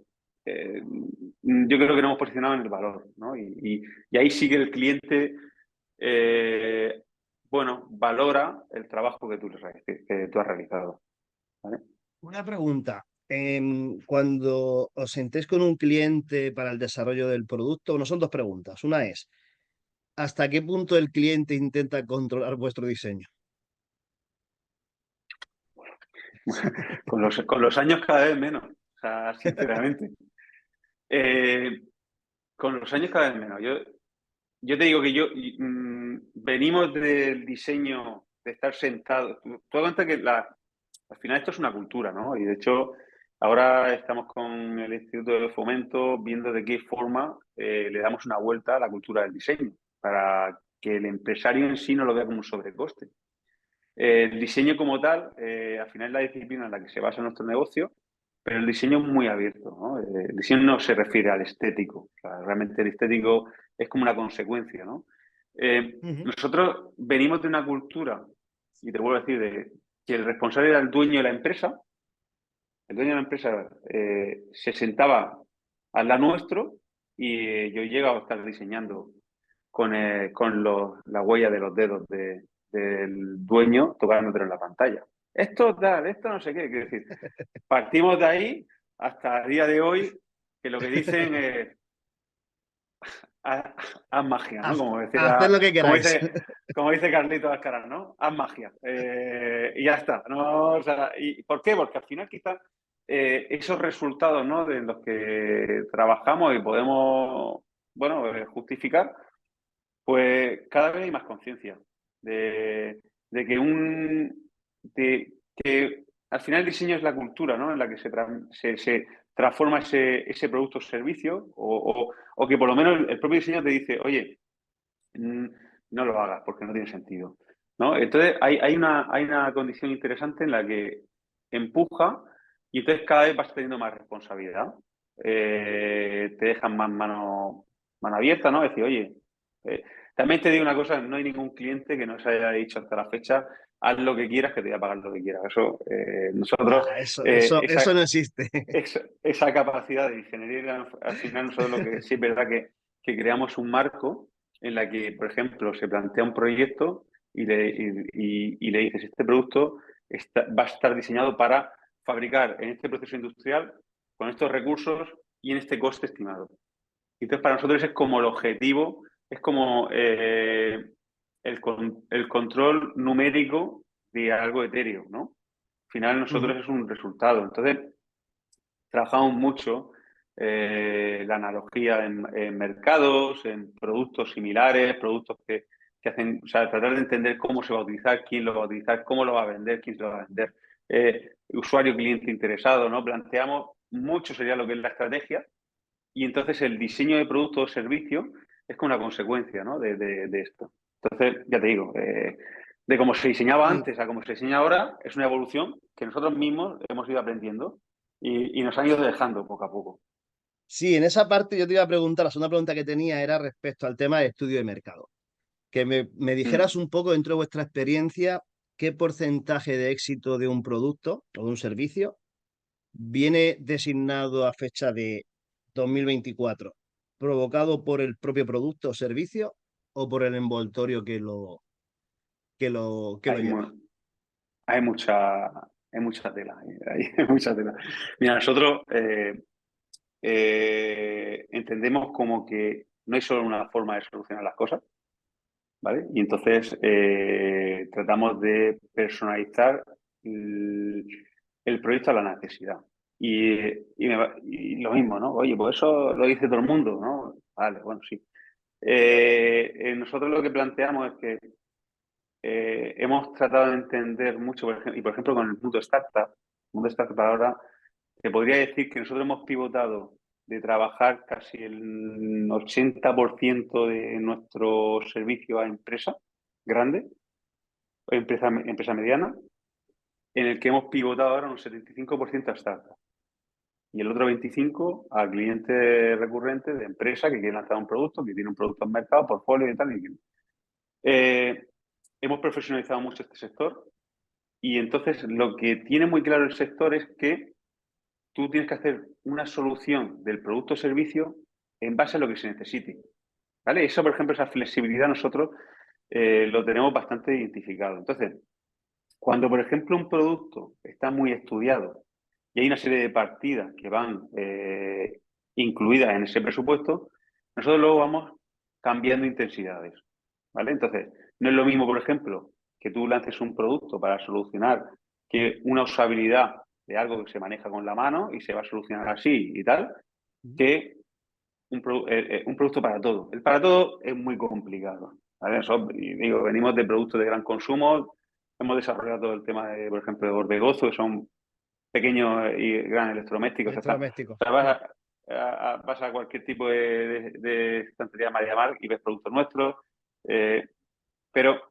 yo creo que nos hemos posicionado en el valor, ¿no? Y ahí sí que el cliente, bueno, valora el trabajo que tú has realizado, ¿vale? Una pregunta. Cuando os sentéis con un cliente para el desarrollo del producto, bueno, son dos preguntas. Una es, ¿hasta qué punto el cliente intenta controlar vuestro diseño? Con los años cada vez menos, o sea, sinceramente. Eh, con los años cada vez menos. Yo te digo que venimos del diseño, de estar sentados. Tú das cuenta que al final esto es una cultura, ¿no? Y de hecho, ahora estamos con el Instituto de Fomento viendo de qué forma le damos una vuelta a la cultura del diseño, para que el empresario en sí no lo vea como un sobrecoste. El diseño como tal, al final es la disciplina en la que se basa nuestro negocio, pero el diseño es muy abierto, ¿no? El diseño no se refiere al estético, o sea, realmente el estético es como una consecuencia, ¿no? Ujú. Nosotros venimos de una cultura, y te vuelvo a decir, de que el responsable era el dueño de la empresa. El dueño de la empresa se sentaba al lado nuestro y yo llegaba a estar diseñando con la huella de los dedos del dueño tocándotelo en la pantalla. Esto tal, esto no sé qué. Quiero decir, partimos de ahí hasta el día de hoy que lo que dicen es haz magia, ¿no? Haz- Haced lo que queráis. Como dice Carlito Alcaraz, ¿no? Haz magia. Y ya está. ¿No? O sea, ¿y por qué? Porque al final quizás esos resultados, ¿no? De los que trabajamos y podemos, bueno, justificar, pues cada vez hay más conciencia de que que al final el diseño es la cultura, ¿no? En la que se transforma ese producto o servicio, o que por lo menos el propio diseño te dice, oye, mm, no lo hagas porque no tiene sentido, ¿no? Entonces hay una condición interesante en la que empuja y entonces cada vez vas teniendo más responsabilidad. Te dejan más mano abierta, ¿no? Decir, oye, eh, también te digo una cosa, no hay ningún cliente que nos haya dicho hasta la fecha, haz lo que quieras, que te voy a pagar lo que quieras. Eso, nosotros, Nah, eso, eh, eso, esa, eso no existe. esa capacidad de ingeniería, al final nosotros lo que sí es verdad que creamos un marco en la que, por ejemplo, se plantea un proyecto y le dices, este producto va a estar diseñado para fabricar en este proceso industrial con estos recursos y en este coste estimado. Entonces, para nosotros es como el objetivo, es como el control numérico de algo etéreo, ¿no? Al final, nosotros Ujú. es un resultado. Entonces, trabajamos mucho la analogía en mercados, en productos similares, productos que hacen, o sea, tratar de entender cómo se va a utilizar, quién lo va a utilizar, cómo lo va a vender, quién se lo va a vender. Usuario, cliente interesado, ¿no? Planteamos mucho sería lo que es la estrategia y entonces el diseño de producto o servicio es como una consecuencia, ¿no? de esto. Entonces, ya te digo, de cómo se diseñaba Sí, antes a cómo se diseña ahora, es una evolución que nosotros mismos hemos ido aprendiendo y nos han ido dejando poco a poco. sí, en esa parte yo te iba a preguntar, la segunda pregunta que tenía era respecto al tema de estudio de mercado. Que me dijeras Mm. un poco dentro de vuestra experiencia qué porcentaje de éxito de un producto o de un servicio viene designado a fecha de 2024, provocado por el propio producto o servicio o por el envoltorio que lo Hay, lleva. mu- hay mucha, hay mucha tela, hay mucha tela. Mira, nosotros entendemos como que no hay solo una forma de solucionar las cosas, ¿vale? Y entonces tratamos de personalizar el, el proyecto a la necesidad. Y lo mismo, ¿no? Oye, pues eso lo dice todo el mundo, ¿no? Vale, bueno, sí. Nosotros lo que planteamos es que hemos tratado de entender mucho, y por ejemplo con el mundo startup ahora, te podría decir que nosotros hemos pivotado de trabajar casi el 80% de nuestro servicio a empresa grande, empresa mediana, en el que hemos pivotado ahora un 75% a startup. Y el otro 25% a clientes recurrentes de empresa que quieren lanzar un producto, que tiene un producto en mercado, portfolio y tal. Eh, hemos profesionalizado mucho este sector y entonces lo que tiene muy claro el sector es que tú tienes que hacer una solución del producto o servicio en base a lo que se necesite. ¿Vale? Eso, por ejemplo, esa flexibilidad nosotros lo tenemos bastante identificado. Entonces, cuando, por ejemplo, un producto está muy estudiado y hay una serie de partidas que van incluidas en ese presupuesto, nosotros luego vamos cambiando intensidades. ¿Vale? Entonces, no es lo mismo, por ejemplo, que tú lances un producto para solucionar que una usabilidad de algo que se maneja con la mano y se va a solucionar así y tal, que un producto para todo. El para todo es muy complicado. ¿Vale? Y digo, venimos de productos de gran consumo, hemos desarrollado todo el tema de, por ejemplo, de Orbegozo, que son pequeños y gran electrodomésticos. O Electrodomésticos. sea, vas a cualquier tipo de estantería Mar y ves productos nuestros, pero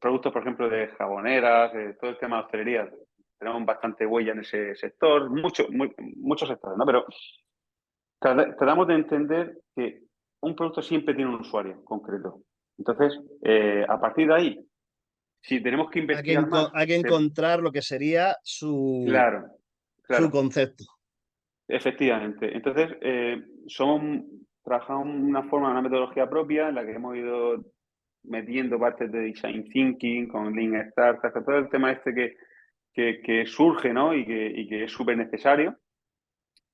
productos, por ejemplo, de jaboneras, todo el tema de hostelería, tenemos bastante huella en ese sector, muchos sectores, ¿no? Pero tratamos de entender que un producto siempre tiene un usuario concreto. Entonces, a partir de ahí, si tenemos que investigar más, Hay que encontrar lo que sería claro, su claro, concepto. efectivamente. Entonces, trabajamos una forma, una metodología propia en la que hemos ido metiendo partes de design thinking con Lean Startup, todo el tema este que surge, ¿no? Y que es súper necesario.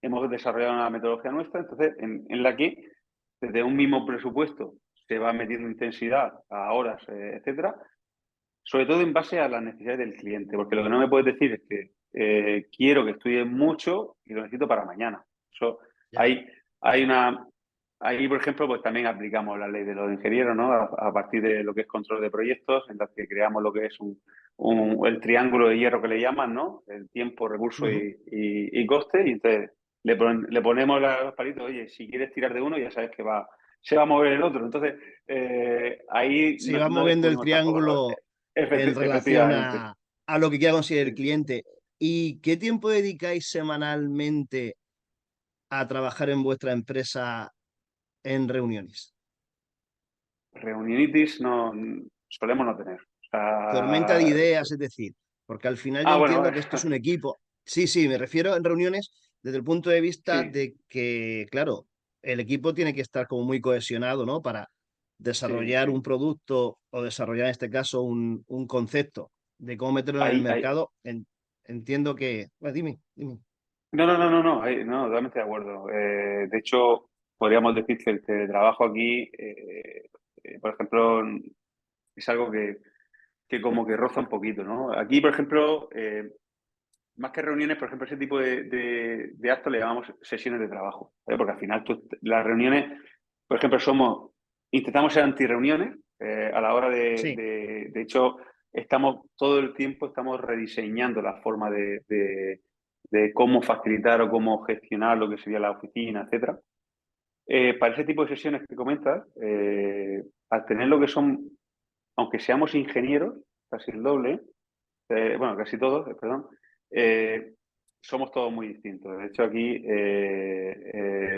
Hemos desarrollado una metodología nuestra, entonces, en la que desde un mismo presupuesto se va metiendo intensidad a horas, etcétera, sobre todo en base a las necesidades del cliente, porque lo que no me puedes decir es que quiero que estudie mucho y lo necesito para mañana. Eso, Ya. hay una, ahí, por ejemplo, pues también aplicamos la ley de los ingenieros, ¿no? A partir de lo que es control de proyectos, en la que creamos lo que es el triángulo de hierro que le llaman, ¿no? El tiempo, recurso Ujú. y coste, y entonces le ponemos los palitos, oye, si quieres tirar de uno, ya sabes que se va a mover el otro. Entonces, ahí Si vas no moviendo el descubrimos tampoco los. triángulo en relación Efectivamente. a lo que quiera conseguir el Sí. cliente. ¿Y qué tiempo dedicáis semanalmente a trabajar en vuestra empresa en reuniones? Reunionitis no solemos no tener. O Tormenta de sea, ideas, es decir, porque al final yo bueno, entiendo que esto es un equipo. Sí, sí, me refiero en reuniones desde el punto de vista sí, de que, claro, el equipo tiene que estar como muy cohesionado, ¿no? Para sí, desarrollar un sí. producto o desarrollar en este caso un concepto de cómo meterlo en el Hay. mercado. Entiendo que... Bueno, dime, dime. No, no, no, no, no, no, totalmente de acuerdo. De hecho, podríamos decir que el teletrabajo aquí, por ejemplo, es algo que como que roza un poquito, ¿no? Aquí, por ejemplo, más que reuniones, por ejemplo, ese tipo de actos le llamamos sesiones de trabajo, ¿vale? Porque al final las reuniones, por ejemplo, intentamos ser anti-reuniones a la hora Sí, de hecho, todo el tiempo estamos rediseñando la forma de cómo facilitar o cómo gestionar lo que sería la oficina, etcétera. Para ese tipo de sesiones que comentas, al tener lo que son, aunque seamos ingenieros, casi el doble, bueno, casi todos, perdón, eh, somos todos muy distintos. De hecho, aquí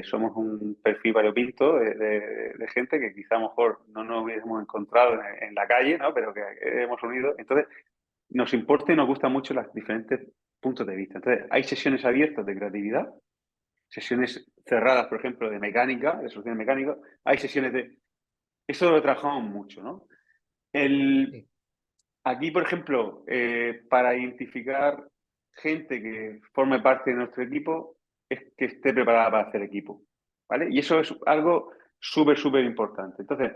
somos un perfil variopinto de gente que quizá a lo mejor no nos hubiésemos encontrado en la calle, ¿no? Pero que hemos unido. Entonces, nos importa y nos gustan mucho los diferentes puntos de vista. Entonces, hay sesiones abiertas de creatividad, sesiones cerradas, por ejemplo, de mecánica, de soluciones mecánicas. Hay sesiones de... Eso lo trabajamos mucho, ¿no? El, sí. Aquí, por ejemplo, para identificar gente que forme parte de nuestro equipo, es que esté preparada para hacer equipo, ¿vale? Y eso es algo súper, súper importante. Entonces,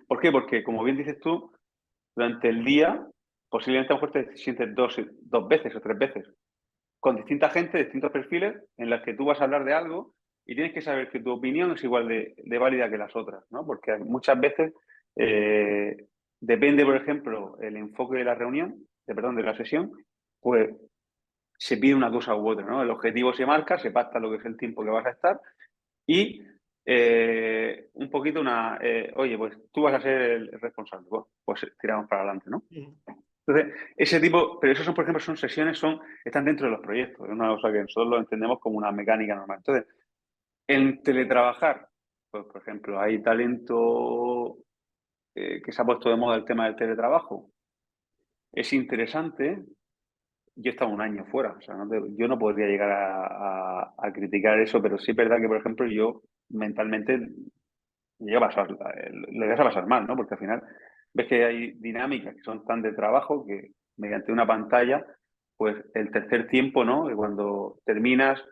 ¿Por qué? Porque, como bien dices tú, durante el día posiblemente a lo mejor te sientes dos veces o tres veces con distinta gente, distintos perfiles, en las que tú vas a hablar de algo y tienes que saber que tu opinión es igual de válida que las otras, ¿no? Porque muchas veces eh, depende, por ejemplo, el enfoque de la reunión, perdón, de la sesión, pues se pide una cosa u otra, ¿no? El objetivo se marca, se pacta lo que es el tiempo que vas a estar y un poquito oye, pues tú vas a ser el responsable, pues tiramos para adelante, ¿no? Entonces, ese tipo, pero esos son, por ejemplo, son sesiones, están dentro de los proyectos, es una cosa que nosotros lo entendemos como una mecánica normal. Entonces, en teletrabajar, pues, por ejemplo, hay talento que se ha puesto de moda el tema del teletrabajo. Es interesante. Yo he estado un año fuera, o sea, yo no podría llegar a criticar eso, pero sí es verdad que, por ejemplo, yo mentalmente le vas a pasar mal, ¿no? Porque al final ves que hay dinámicas que son tan de trabajo que mediante una pantalla, pues el tercer tiempo, ¿no? Que cuando terminas,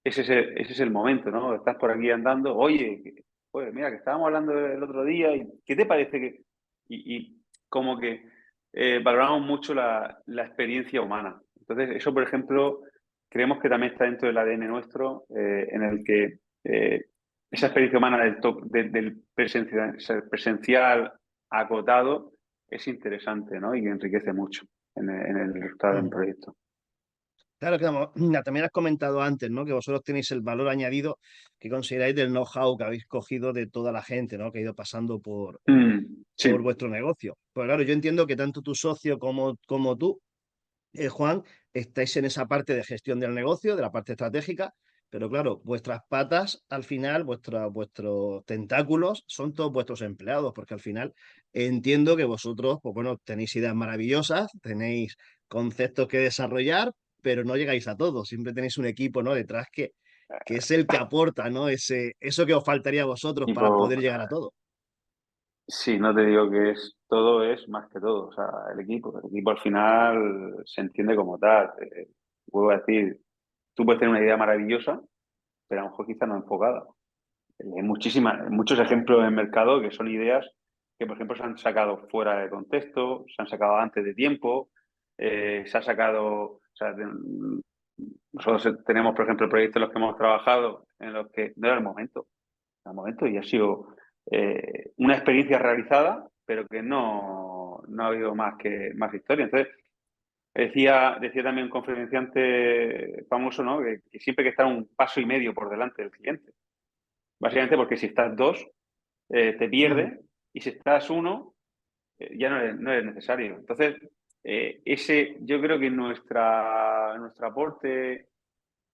ese es el momento, ¿no? Estás por aquí andando, oye, pues mira, que estábamos hablando el otro día y ¿qué te parece que...? Y como que valoramos mucho la experiencia humana. Entonces, eso, por ejemplo, creemos que también está dentro del ADN nuestro, en el que esa experiencia humana del presencial acotado es interesante, ¿no? Y que enriquece mucho en el resultado del Mm. proyecto. Claro que también has comentado antes, ¿no? Que vosotros tenéis el valor añadido que consideráis del know-how que habéis cogido de toda la gente, ¿no? Que ha ido pasando por Sí. vuestro negocio. Pues claro, yo entiendo que tanto tu socio como tú, Juan, estáis en esa parte de gestión del negocio, de la parte estratégica, pero claro, vuestras patas, al final, vuestros tentáculos son todos vuestros empleados, porque al final entiendo que vosotros, pues bueno, tenéis ideas maravillosas, tenéis conceptos que desarrollar, pero no llegáis a todo. Siempre tenéis un equipo, ¿no? Detrás que es el que aporta, ¿no? Eso que os faltaría a vosotros para Tipo, poder llegar a todo. sí, no te digo que todo es más que todo. O sea, el equipo al final se entiende como tal. Vuelvo a decir, tú puedes tener una idea maravillosa, pero a lo mejor quizá no enfocada. Muchos ejemplos en el mercado que son ideas que, por ejemplo, se han sacado fuera de contexto, se han sacado antes de tiempo, se ha sacado, o sea, nosotros tenemos, por ejemplo, proyectos en los que hemos trabajado en los que no era el momento, al momento y ha sido una experiencia realizada, pero que no ha habido más historia. Entonces, decía también un conferenciante famoso, ¿no? Que siempre hay que estar un paso y medio por delante del cliente. Básicamente porque si estás dos, te Mm. pierde, y si estás uno, ya no eres necesario. Entonces, yo creo que nuestro aporte,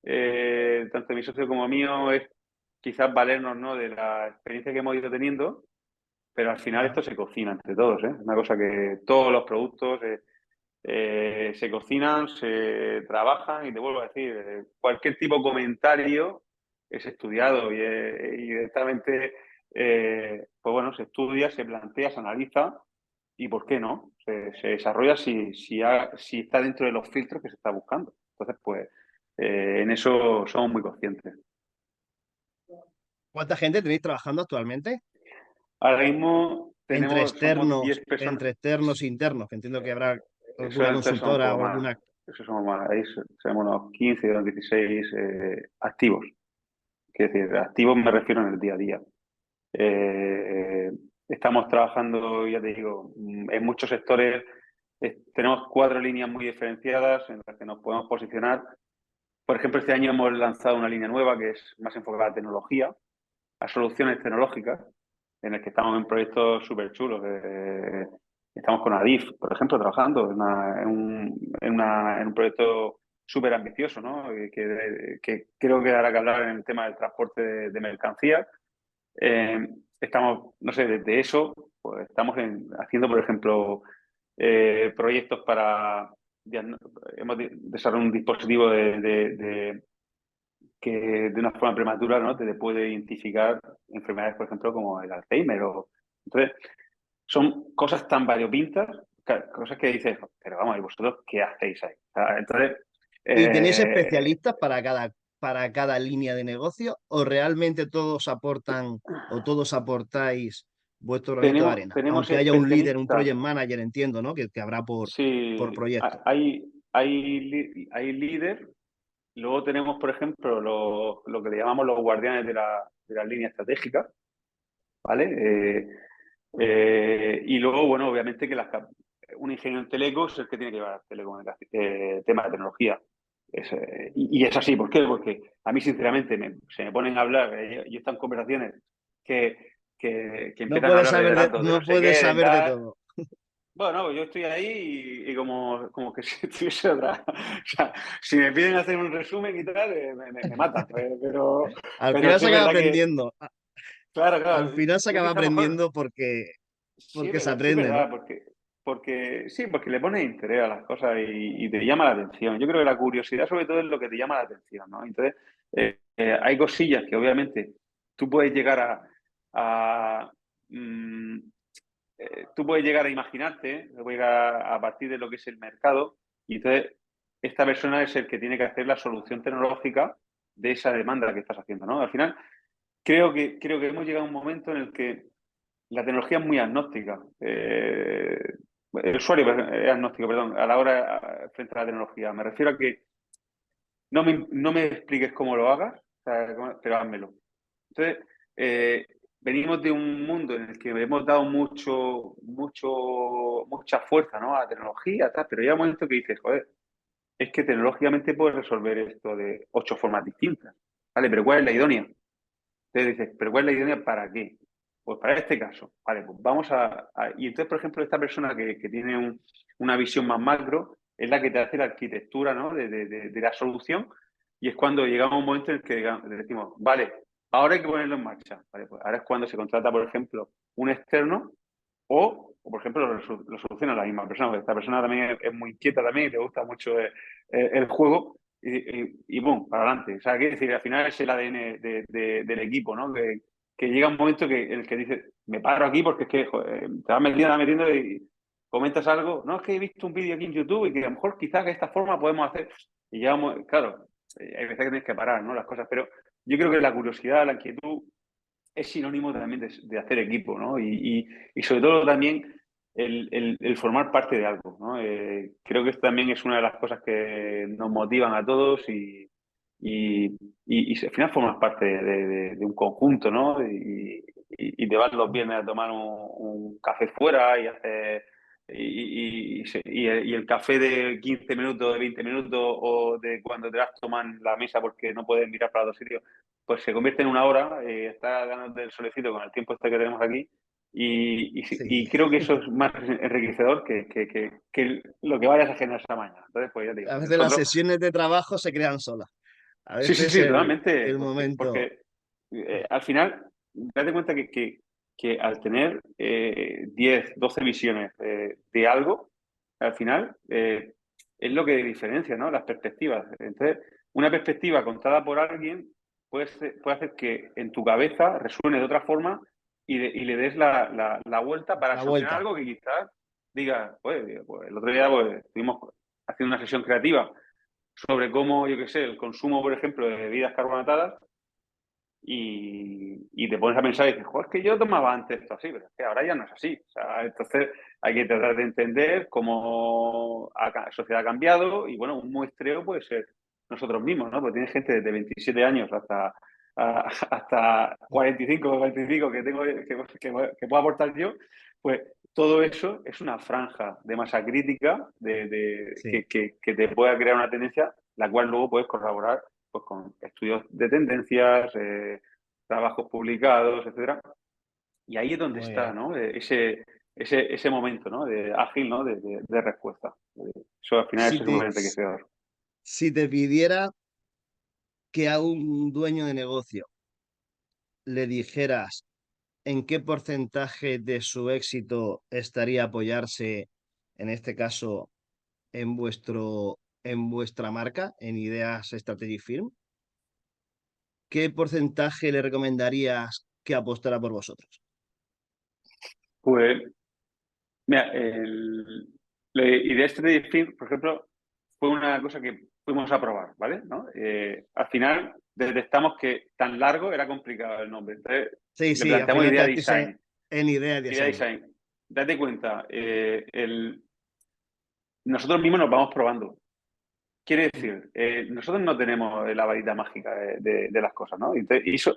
tanto de mi socio como mío, es quizás valernos, ¿no? De la experiencia que hemos ido teniendo, pero al final Ya. esto se cocina entre todos, ¿eh? Es una cosa que todos los productos se cocinan, se trabajan y te vuelvo a decir, cualquier tipo de comentario es estudiado y directamente, pues bueno, se estudia, se plantea, se analiza y ¿por qué no? Se desarrolla si está dentro de los filtros que se está buscando. Entonces, pues en eso somos muy conscientes. ¿Cuánta gente tenéis trabajando actualmente? Ahora mismo somos 10 personas. Entre externos e internos, que entiendo que habrá Eso alguna entonces son un consultora poco o más. alguna. Eso somos más. Ahí tenemos unos 15 o 16 activos. Quiero decir, activos me refiero en el día a día. Eh, Estamos trabajando, ya te digo, en muchos sectores. Tenemos cuatro líneas muy diferenciadas en las que nos podemos posicionar. Por ejemplo, este año hemos lanzado una línea nueva que es más enfocada a tecnología, a soluciones tecnológicas, en el que estamos en proyectos súper chulos. Estamos con Adif, por ejemplo, trabajando en un proyecto súper ambicioso, ¿no? Que creo que dará que hablar en el tema del transporte de mercancías. No sé, desde eso, pues estamos haciendo, por ejemplo, proyectos hemos desarrollado un dispositivo que de una forma prematura, ¿no? Te puede identificar enfermedades, por ejemplo, como el Alzheimer. Entonces, son cosas tan variopintas, cosas que dices, pero vamos, ¿y vosotros qué hacéis ahí? Entonces, ¿Y tenéis eh, especialistas para cada línea de negocio? ¿O realmente todos aportan o todos aportáis vuestro granito de arena. Tenemos Aunque haya un líder, un especialistas. project manager, entiendo, ¿no? Que habrá por Sí, proyecto. hay líder. Luego tenemos, por ejemplo, lo que le llamamos los guardianes de la línea estratégica, ¿vale? Y luego, bueno, obviamente que un ingeniero en teleco es el que tiene que llevar temas de tecnología. Y es así, ¿por qué? Porque a mí, sinceramente, se me ponen a hablar, y están conversaciones que, que No empiezan a puedes hablar de saber datos, de no no sé qué, puedes de saber de tal. todo. Bueno, yo estoy ahí y como que si estuviese otra. O sea, si me piden hacer un resumen y tal, me matan. Al Pero final sí se es acaba verdad que, aprendiendo. claro, Al claro, final se tú acaba quizá a lo mejor. aprendiendo Sí, porque se sí es aprende, ¿no? verdad, porque le pones interés a las cosas y te llama la atención. Yo creo que la curiosidad sobre todo es lo que te llama la atención, ¿no? Entonces, hay cosillas que obviamente tú puedes llegar a, mm, tú puedes llegar a imaginarte, puedes llegar a partir de lo que es el mercado, y entonces esta persona es el que tiene que hacer la solución tecnológica de esa demanda que estás haciendo, ¿no? Al final, creo que hemos llegado a un momento en el que la tecnología es muy agnóstica. El usuario es agnóstico, perdón, a la hora frente a la tecnología. Me refiero a que no me expliques cómo lo hagas, o sea, pero házmelo. Entonces, venimos de un mundo en el que hemos dado mucha fuerza, ¿no? A la tecnología, tal, pero llega un momento que dices, joder, es que tecnológicamente puedes resolver esto de 8 formas distintas. ¿Vale? Pero ¿cuál es la idónea? Entonces dices, ¿pero cuál es la idónea para qué? Pues para este caso. Vale, pues vamos y entonces, por ejemplo, esta persona que tiene una visión más macro es la que te hace la arquitectura, ¿no? de la solución, y es cuando llegamos a un momento en el que decimos, vale, ahora hay que ponerlo en marcha. Vale, pues ahora es cuando se contrata, por ejemplo, un externo por ejemplo, lo soluciona la misma persona, porque esta persona también es muy inquieta también y le gusta mucho el juego y boom, para adelante. O sea, quiere decir, al final es el ADN del equipo, ¿no? Que llega un momento en el que dice, me paro aquí porque es que joder, te vas metiendo y comentas algo. No, es que he visto un vídeo aquí en YouTube y que a lo mejor quizás de esta forma podemos hacer. Y llegamos, claro, hay veces que tienes que parar, ¿no? Las cosas, pero yo creo que la curiosidad, la inquietud es sinónimo también de hacer equipo, ¿no? Y sobre todo también el formar parte de algo, ¿no? Creo que esto también es una de las cosas que nos motivan a todos y al final formas parte de un conjunto, ¿no? Y te vas los viernes a tomar un café fuera y hacer. Y el café de 15 minutos, de 20 minutos o de cuando te vas a tomar la mesa porque no puedes mirar para otro sitio, pues se convierte en una hora, está ganando el solecito con el tiempo este que tenemos aquí y Sí. creo que eso es más enriquecedor que lo que vayas a generar esa mañana. Entonces, pues ya te digo, A veces las nosotros, sesiones de trabajo se crean solas. A sí, sí, veces sí, totalmente, el momento. porque al final, date cuenta que al tener 10, 12 visiones de algo, al final es lo que diferencia, ¿no? Las perspectivas. Entonces, una perspectiva contada por alguien puede hacer que en tu cabeza resuene de otra forma y le des la vuelta para La solucionar vuelta. algo que quizás diga, pues el otro día pues, estuvimos haciendo una sesión creativa sobre cómo, yo qué sé, el consumo, por ejemplo, de bebidas carbonatadas y te pones a pensar y dices, joder, es que yo tomaba antes esto así, pero es que ahora ya no es así. O sea, entonces hay que tratar de entender cómo la sociedad ha cambiado y, bueno, un muestreo puede ser nosotros mismos, ¿no? Porque tienes gente desde 27 años hasta 45 o 25 que tengo que puedo aportar yo, pues todo eso es una franja de masa crítica Sí. que te pueda crear una tendencia, la cual luego puedes corroborar pues, con estudios de tendencias, trabajos publicados, etcétera. Y ahí es donde Muy está, bien. ¿no? Ese momento, ¿no? De ágil, ¿no? De respuesta. Eso al final es Si súper te, enriquecedor. si te pidiera que a un dueño de negocio le dijeras en qué porcentaje de su éxito estaría apoyarse, en este caso, en vuestra marca, en Ideas Strategy Firm, ¿qué porcentaje le recomendarías que apostara por vosotros? Pues, mira, Idea Strategy Film, por ejemplo, fue una cosa que fuimos a probar, ¿vale? ¿No? Al final detectamos que tan largo era complicado el nombre. Entonces Sí, le sí, al planteamos final Idea quedasteis Design. en idea de Idea diseño. design. Date cuenta, nosotros mismos nos vamos probando. Quiere decir, nosotros no tenemos la varita mágica de las cosas, ¿no? Y eso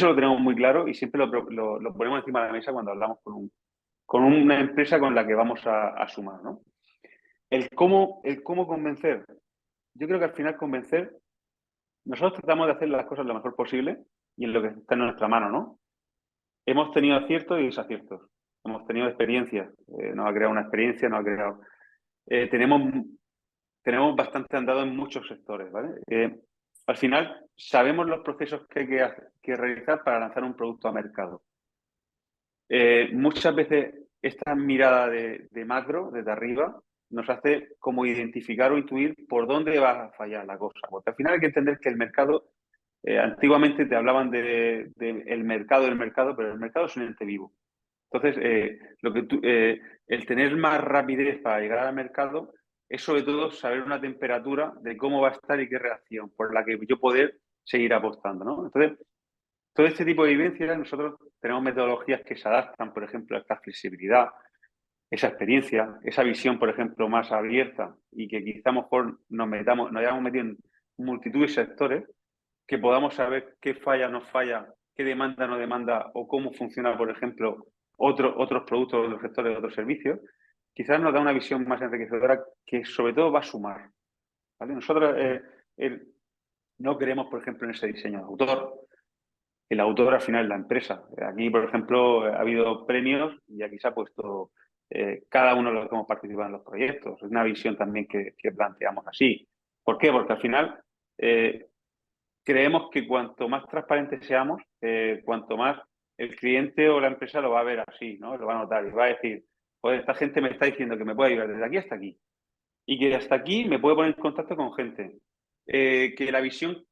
lo tenemos muy claro y siempre lo ponemos encima de la mesa cuando hablamos con una empresa con la que vamos a sumar, ¿no? El cómo convencer. Yo creo que al final convencer, nosotros tratamos de hacer las cosas lo mejor posible y en lo que está en nuestra mano, ¿no? Hemos tenido aciertos y desaciertos. Hemos tenido experiencias. Nos ha creado una experiencia, nos ha creado... tenemos bastante andado en muchos sectores, ¿vale? Al final, sabemos los procesos que hay que realizar para lanzar un producto a mercado. Muchas veces esta mirada de macro, desde arriba, nos hace como identificar o intuir por dónde va a fallar la cosa. Porque al final hay que entender que el mercado, antiguamente te hablaban el mercado, pero el mercado es un ente vivo. Entonces, el tener más rapidez para llegar al mercado es sobre todo saber una temperatura de cómo va a estar y qué reacción, por la que yo poder seguir apostando, ¿no? Entonces, todo este tipo de vivencias, nosotros tenemos metodologías que se adaptan, por ejemplo, a esta flexibilidad, esa experiencia, esa visión, por ejemplo, más abierta y que quizá a lo mejor nos hayamos metido en multitud de sectores, que podamos saber qué falla, no falla, qué demanda, no demanda o cómo funciona, por ejemplo, otros productos, otros sectores, otros servicios, quizás nos da una visión más enriquecedora que sobre todo va a sumar. ¿Vale? Nosotros no creemos, por ejemplo, en ese diseño de autor. El autor al final es la empresa. Aquí, por ejemplo, ha habido premios y aquí se ha puesto cada uno de los que hemos participado en los proyectos. Es una visión también que planteamos así. ¿Por qué? Porque al final creemos que cuanto más transparentes seamos, cuanto más el cliente o la empresa lo va a ver así, ¿no? Lo va a notar y va a decir, pues esta gente me está diciendo que me puede ayudar desde aquí hasta aquí y que hasta aquí me puede poner en contacto con gente. Que la visión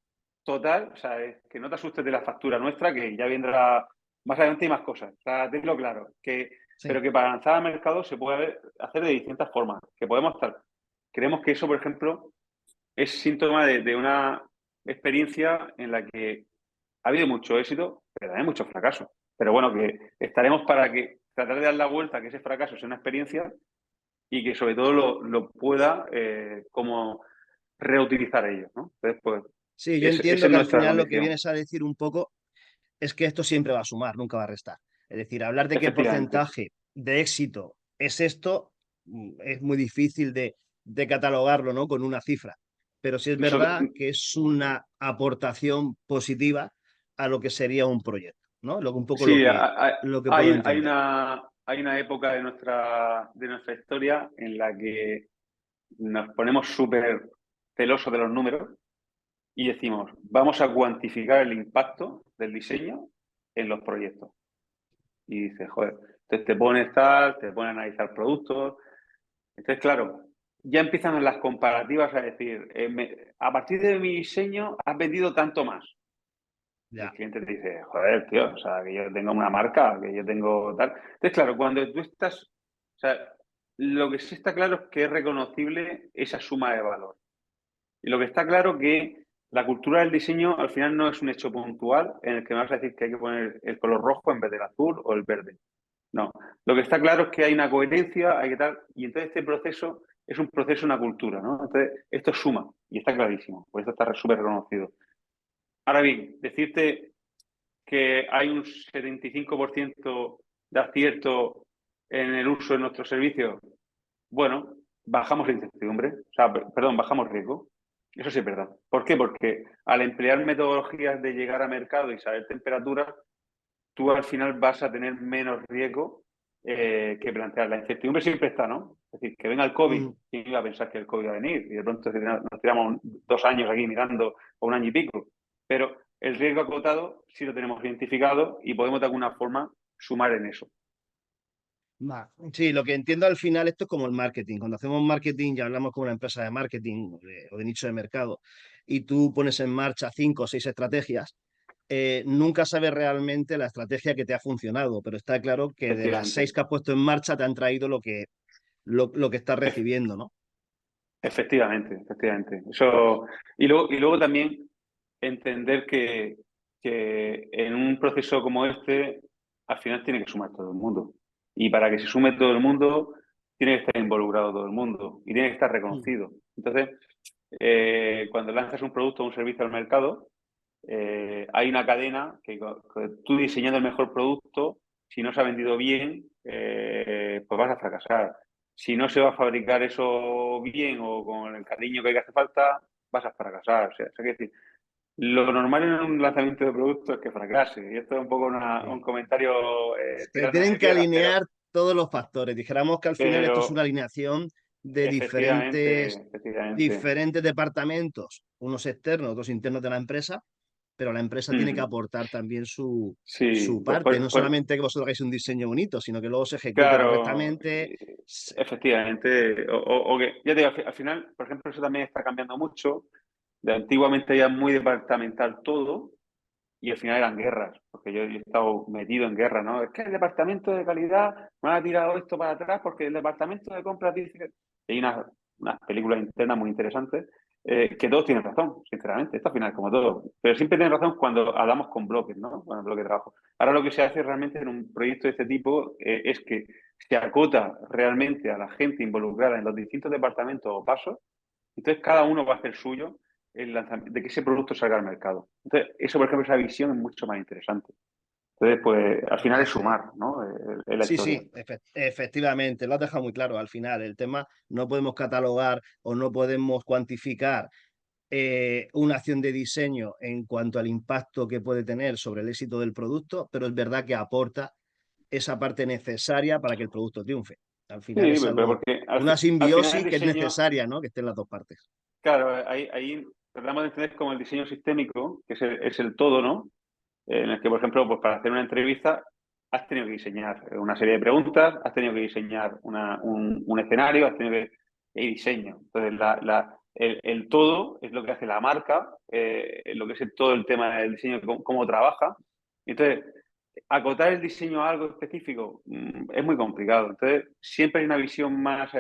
total, o sea, que no te asustes de la factura nuestra, que ya vendrá más adelante y más cosas. O sea, tenlo claro. Pero Sí. que para lanzar al mercado se puede hacer de distintas formas. Que podemos estar. Creemos que eso, por ejemplo, es síntoma de una experiencia en la que ha habido mucho éxito, pero también mucho fracaso. Pero bueno, que estaremos para que tratar de dar la vuelta, que ese fracaso sea una experiencia y que sobre todo lo pueda como reutilizar ellos, ¿no? Entonces, pues, Sí, yo esa entiendo es que al nuestra final lo que condición. vienes a decir un poco es que esto siempre va a sumar, nunca va a restar. Es decir, hablar de qué Efectivamente. porcentaje de éxito es esto, es muy difícil de catalogarlo, ¿no? Con una cifra. Pero sí es Nosotros, verdad que es una aportación positiva a lo que sería un proyecto, ¿no? Un poco sí, lo que puedo entender. hay una época de nuestra historia en la que nos ponemos súper celosos de los números y decimos, vamos a cuantificar el impacto del diseño en los proyectos. Y dices, joder, entonces te pones tal, te pones a analizar productos. Entonces, claro, ya empiezan las comparativas a decir, a partir de mi diseño has vendido tanto más. Y el Ya. cliente te dice, joder, tío, o sea, que yo tengo una marca, que yo tengo tal. Entonces, claro, cuando tú estás, o sea, lo que sí está claro es que es reconocible esa suma de valor. Y lo que está claro que la cultura del diseño al final no es un hecho puntual en el que me vas a decir que hay que poner el color rojo en vez del azul o el verde. No. Lo que está claro es que hay una coherencia, hay que tal, y entonces este proceso es un proceso, una cultura, ¿no? Entonces, esto suma, y está clarísimo, por eso está súper reconocido. Ahora bien, decirte que hay un 75% de acierto en el uso de nuestros servicios, bueno, bajamos la incertidumbre, o sea, perdón, bajamos riesgo. Eso sí es verdad. ¿Por qué? Porque al emplear metodologías de llegar a mercado y saber temperaturas, tú al final vas a tener menos riesgo que plantear. La incertidumbre siempre está, ¿no? Es decir, que venga el COVID, Mm. ¿quién iba a pensar que el COVID iba a venir? Y de pronto nos tiramos 2 años aquí mirando, o un año y pico. Pero el riesgo acotado sí lo tenemos identificado y podemos de alguna forma sumar en eso. Sí, lo que entiendo al final, esto es como el marketing. Cuando hacemos marketing, ya hablamos con una empresa de marketing o de nicho de mercado, y tú pones en marcha 5 o 6 estrategias, nunca sabes realmente la estrategia que te ha funcionado, pero está claro que de las Efectivamente. 6 que has puesto en marcha te han traído lo que estás recibiendo, ¿no? Efectivamente, efectivamente. Eso, y luego también entender que en un proceso como este al final tiene que sumar todo el mundo. Y para que se sume todo el mundo, tiene que estar involucrado todo el mundo y tiene que estar Mm. reconocido. Entonces, cuando lanzas un producto o un servicio al mercado, hay una cadena que tú diseñando el mejor producto, si no se ha vendido bien, pues vas a fracasar. Si no se va a fabricar eso bien o con el cariño que hace falta, vas a fracasar. O sea, que decir, lo normal en un lanzamiento de producto es que fracase. Y esto es un poco un Sí. comentario Se tirando tienen de que piedras, alinear todos los factores. Dijéramos que al final esto es una pero alineación de efectivamente, efectivamente. diferentes departamentos, unos externos, otros internos de la empresa, pero la empresa tiene que Mm, aportar también sí, su pues, parte. pues, No pues, solamente que vosotros hagáis un diseño bonito, sino que luego se ejecute claro, correctamente. efectivamente. O que, ya te digo, al final, por ejemplo, eso también está cambiando mucho. De antiguamente era muy departamental todo y al final eran guerras, porque yo he estado metido en guerra, ¿no? Es que el departamento de calidad me ha tirado esto para atrás porque el departamento de compras dice que... Y hay unas películas internas muy interesantes que todos tienen razón, sinceramente. Esto al final es como todo. Pero siempre tienen razón cuando hablamos con bloques, ¿no? Con el bloque de trabajo. Ahora lo que se hace realmente en un proyecto de este tipo es que se acota realmente a la gente involucrada en los distintos departamentos o pasos. Entonces cada uno va a hacer suyo el lanzamiento, de que ese producto salga al mercado. Entonces, eso, por ejemplo, esa visión es mucho más interesante. Entonces, pues al final es Pues sumar, ¿no? Es la sí, historia. sí, efectivamente, lo has dejado muy claro. Al final, el tema no podemos catalogar o no podemos cuantificar una acción de diseño en cuanto al impacto que puede tener sobre el éxito del producto, pero es verdad que aporta esa parte necesaria para que el producto triunfe. Al Sí, final es pero algo, porque una al final el simbiosis que es diseño, necesaria, ¿no? Que estén las dos partes. claro, ahí tratamos de entender como el diseño sistémico, que es el todo, ¿no? En el que, por ejemplo, pues para hacer una entrevista has tenido que diseñar una serie de preguntas, has tenido que diseñar un escenario, has tenido que... Y diseño. Entonces, el todo es lo que hace la marca, lo que es todo el tema del diseño, cómo trabaja. Entonces, acotar el diseño a algo específico es muy complicado. Entonces, siempre hay una visión más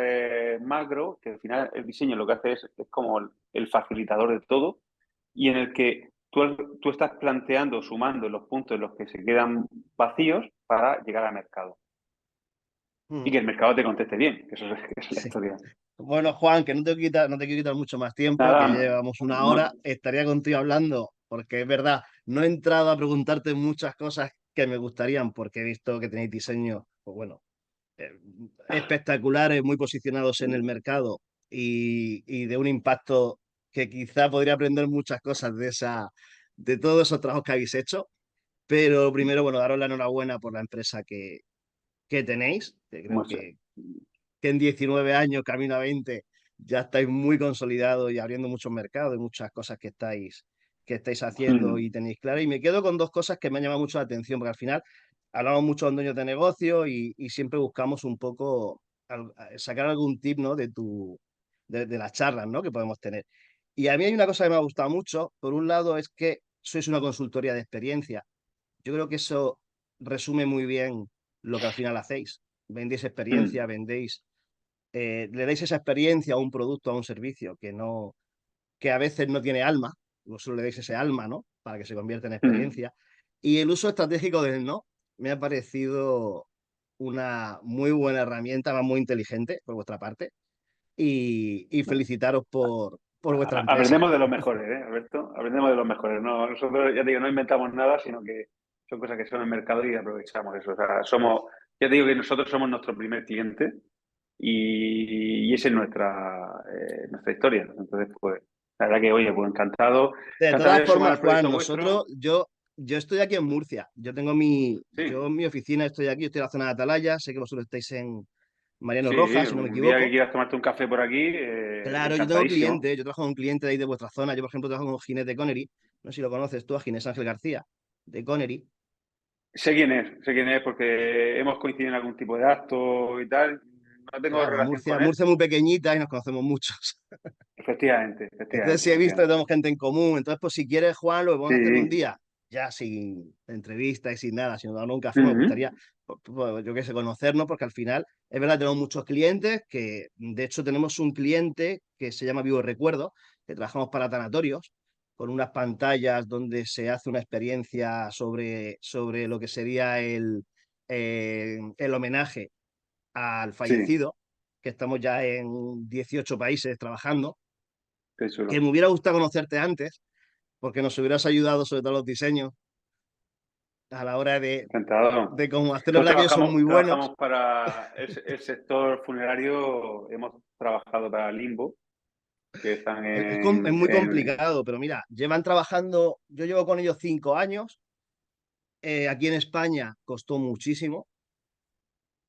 macro, que al final el diseño lo que hace es como el facilitador de todo, y en el que tú estás planteando, sumando los puntos en los que se quedan vacíos para llegar al mercado. Y Mm. que el mercado te conteste bien, que eso es, que es la Sí. historia. Bueno, Juan, que no te quiero quitar mucho más tiempo, Nada, que llevamos una hora. mu- Estaría contigo hablando, porque es verdad, no he entrado a preguntarte muchas cosas que me gustarían, porque he visto que tenéis diseños, pues bueno, eh, espectaculares, muy posicionados en el mercado y de un impacto que quizá podría aprender muchas cosas de todos esos trabajos que habéis hecho. Pero primero, bueno, daros la enhorabuena por la empresa que tenéis, que creo mucho. que en 19 años, camino a 20, ya estáis muy consolidados y abriendo muchos mercados y muchas cosas que estáis haciendo y tenéis claras. Y me quedo con dos cosas que me han llamado mucho la atención, porque al final hablamos mucho con dueños de negocio y siempre buscamos un poco sacar algún tip, ¿no? De las charlas, ¿no? Que podemos tener. Y a mí hay una cosa que me ha gustado mucho. Por un lado es que sois una consultoría de experiencia. Yo creo que eso resume muy bien lo que al final hacéis. Vendéis experiencia, le dais esa experiencia a un producto, a un servicio que a veces no tiene alma, vosotros le dais ese alma, ¿no? Para que se convierta en experiencia. Y el uso estratégico del no me ha parecido una muy buena herramienta, más muy inteligente por vuestra parte. Y felicitaros por vuestra empresa. Aprendemos de los mejores, ¿eh, Alberto? Aprendemos de los mejores. No, nosotros, ya te digo, no inventamos nada, sino que son cosas que son en el mercado y aprovechamos eso. O sea, ya te digo que nosotros somos nuestro primer cliente y esa es nuestra historia. Entonces, pues, la verdad que, oye, pues encantado, De encantado todas de sumar formas, al Juan, proyecto vuestro. yo estoy aquí en Murcia. Yo Sí, en mi oficina estoy aquí, estoy en la zona de Atalaya. Sé que vosotros estáis en Mariano sí, Rojas, si no me un día que equivoco. quieras tomarte un café por aquí, Claro, yo tengo encantadísimo. clientes, yo trabajo con un cliente de ahí de vuestra zona. Yo, por ejemplo, trabajo con Ginés de Connery. No sé si lo conoces tú, a Ginés Ángel García, de Connery. Sé quién es, porque hemos coincidido en algún tipo de acto y tal. No tengo Claro, relación con él. Murcia es muy pequeñita y nos conocemos muchos. Efectivamente, Entonces efectivamente, sí he visto que efectivamente. tenemos gente en común. Entonces, pues si quieres, Juan, lo que podemos hacer un Sí. día, ya sin entrevista y sin nada, sino dando un café, me Ujú. gustaría, pues, yo qué sé, conocernos, porque al final, es verdad, tenemos muchos clientes, que de hecho tenemos un cliente que se llama Vivo Recuerdo, que trabajamos para tanatorios, con unas pantallas donde se hace una experiencia sobre lo que sería el homenaje al Sí, fallecido, que estamos ya en 18 países trabajando, qué que chulo. me hubiera gustado conocerte antes, porque nos hubieras ayudado sobre todo los diseños a la hora Encantado. de cómo hacerlo. Es Nosotros verdad que ellos son muy buenos. trabajamos para el sector funerario, hemos trabajado para Limbo, que están Es muy complicado, pero mira, llevan trabajando, yo llevo con ellos 5 años. Aquí en España costó muchísimo.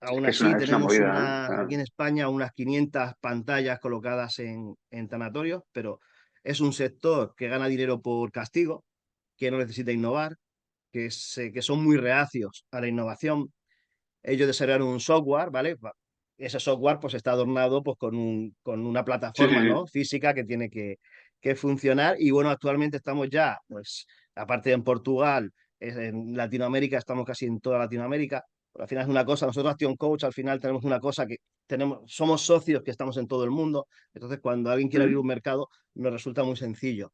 es Aún que así, es una tenemos movida, ¿eh? aquí en España unas 500 pantallas colocadas en tanatorios, pero es un sector que gana dinero por castigo, que no necesita innovar, que son muy reacios a la innovación. Ellos desarrollaron un software, ¿vale? Ese software pues está adornado pues, con una Sí, sí, plataforma, ¿no? sí. Física que tiene que funcionar. Y bueno, actualmente estamos ya, pues, aparte de en Portugal, en Latinoamérica, estamos casi en toda Latinoamérica. Pero al final es una cosa, nosotros Action Coach al final tenemos una cosa que somos socios que estamos en todo el mundo. Entonces, cuando alguien quiere abrir Mm. un mercado, nos resulta muy sencillo,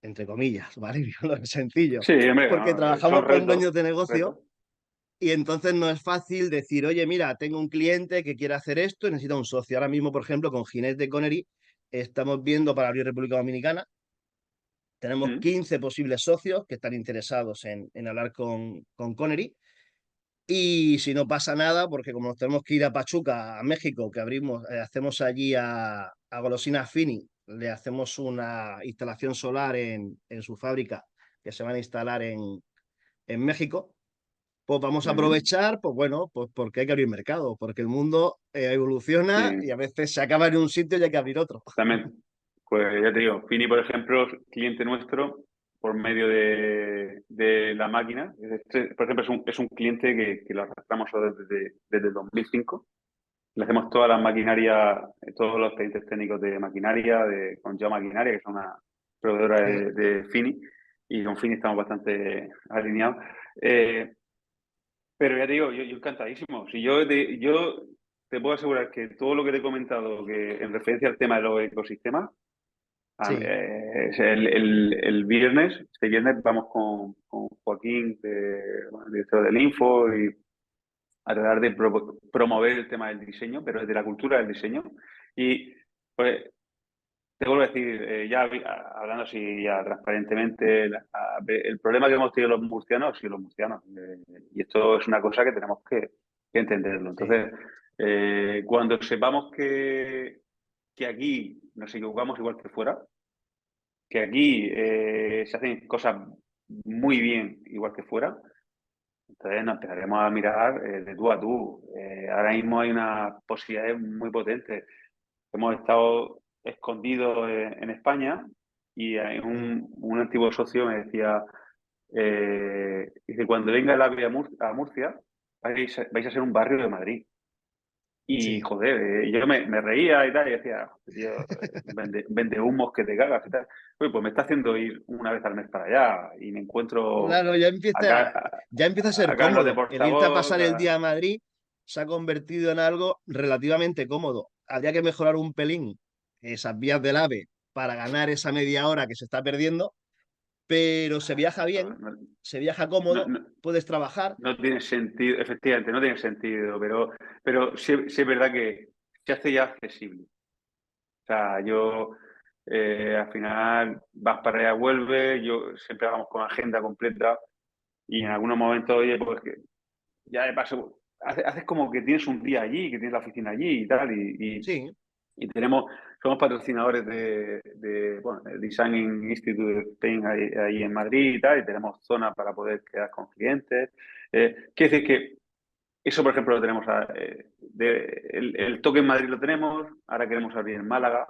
entre comillas, ¿vale? Digo, es sencillo, Sí, hombre, porque no, trabajamos son con retos, dueños de negocio retos. y entonces no es fácil decir, oye, mira, tengo un cliente que quiere hacer esto y necesita un socio. Ahora mismo, por ejemplo, con Ginés de Connery, estamos viendo para abrir República Dominicana. Tenemos Mm. 15 posibles socios que están interesados en hablar con Connery. Y si no pasa nada, porque como nos tenemos que ir a Pachuca, a México, que abrimos, hacemos allí a Golosinas Fini, le hacemos una instalación solar en su fábrica que se van a instalar en México, pues vamos a Ujú. aprovechar, pues bueno, pues porque hay que abrir mercado, porque el mundo evoluciona y a Sí, veces se acaba en un sitio y hay que abrir otro. también, pues ya te digo, Fini, por ejemplo, cliente nuestro, por medio de la máquina. Por ejemplo, es un cliente que lo arrastramos desde el 2005. Le hacemos todas las maquinarias, todos los expedientes técnicos de maquinaria, con Yo Maquinaria, que es una proveedora de Fini, y con Fini estamos bastante alineados. Eh, pero ya te digo, yo encantadísimo. Si yo te puedo asegurar que todo lo que te he comentado que en referencia al tema de los ecosistemas, Sí, el viernes, este viernes vamos con Joaquín, bueno, el director del Info, y a tratar de promover el tema del diseño, pero desde la cultura del diseño. Y pues te vuelvo a decir, hablando así ya transparentemente, el problema que hemos tenido los murcianos ha sido los murcianos. Y esto es una cosa que tenemos que entenderlo. sí, Entonces, cuando sepamos que aquí nos equivocamos igual que fuera, que aquí se hacen cosas muy bien igual que fuera, entonces nos empezaremos a mirar de tú a tú. Ahora mismo hay unas posibilidades muy potentes. Hemos estado escondidos en España y hay sí, un antiguo socio me decía, dice, cuando venga el AVE a Murcia, vais a ser un barrio de Madrid. Y sí. joder, yo me reía y tal, y decía, tío, vende humos que te cagas y tal. Oye, pues me está haciendo ir una vez al mes para allá y me encuentro Claro, ya empieza a ser a Carlos de cómodo. El irte a portavoz. pasar el día a Madrid se ha convertido en algo relativamente cómodo. Habría que mejorar un pelín esas vías del AVE para ganar esa media hora que se está perdiendo, pero se viaja bien, No, se viaja no, cómodo, no, puedes trabajar. no tiene sentido, efectivamente, no tiene sentido, pero sí, sí es verdad que se hace ya accesible. O sea, yo al final vas para allá, vuelves, yo siempre vamos con agenda completa y en algunos momentos, oye, pues que ya de paso, haces como que tienes un día allí, que tienes la oficina allí y tal, Sí, y somos patrocinadores bueno, el Design Institute de Spain ahí en Madrid y tal, y tenemos zonas para poder quedar con clientes. Quiere decir que eso, por ejemplo, lo tenemos, el toque en Madrid lo tenemos, ahora queremos abrir en Málaga,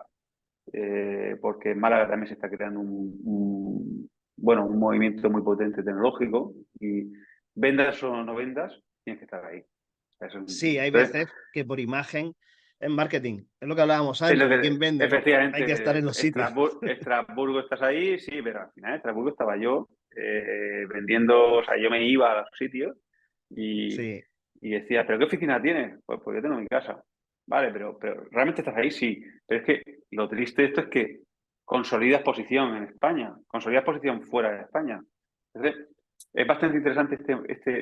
porque en Málaga también se está creando bueno, un movimiento muy potente tecnológico y vendas o no vendas, tienes que estar ahí. O sea, sí, hay entonces, veces que por imagen en marketing, es lo que hablábamos es antes, lo de quién que, vende, ¿no? Hay que estar efectivamente, en los sitios. Estrasburgo estás ahí, sí, pero al final en Estrasburgo estaba yo vendiendo, o sea, yo me iba a los sitios y, Sí, y decía, ¿pero qué oficina tienes? Pues yo tengo mi casa. Vale, pero ¿realmente estás ahí? Sí. Pero es que lo triste de esto es que consolidas posición en España, consolidas posición fuera de España. Entonces, es bastante interesante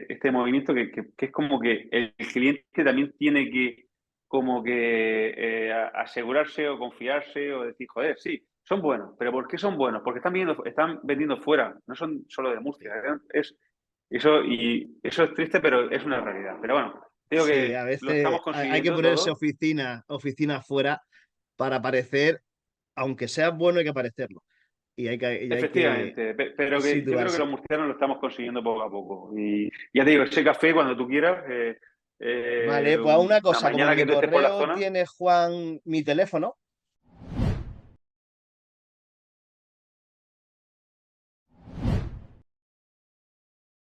este movimiento que es como que el cliente también tiene que como que asegurarse o confiarse o decir, joder, sí, son buenos, pero ¿por qué son buenos? Porque están vendiendo fuera, no son solo de Murcia. Y eso es triste, pero es una realidad. Pero bueno, digo Sí, a que lo veces estamos hay que consiguiendo ponerse todo. oficina afuera para aparecer, aunque sea bueno, hay que aparecerlo. Y hay que Efectivamente, pero que yo creo que situarse. los murcianos lo estamos consiguiendo poco a poco. Y ya te digo, ese café cuando tú quieras, Vale, pues una una cosa, como en mañana mi que tú estés por la correo zona, tiene Juan mi teléfono,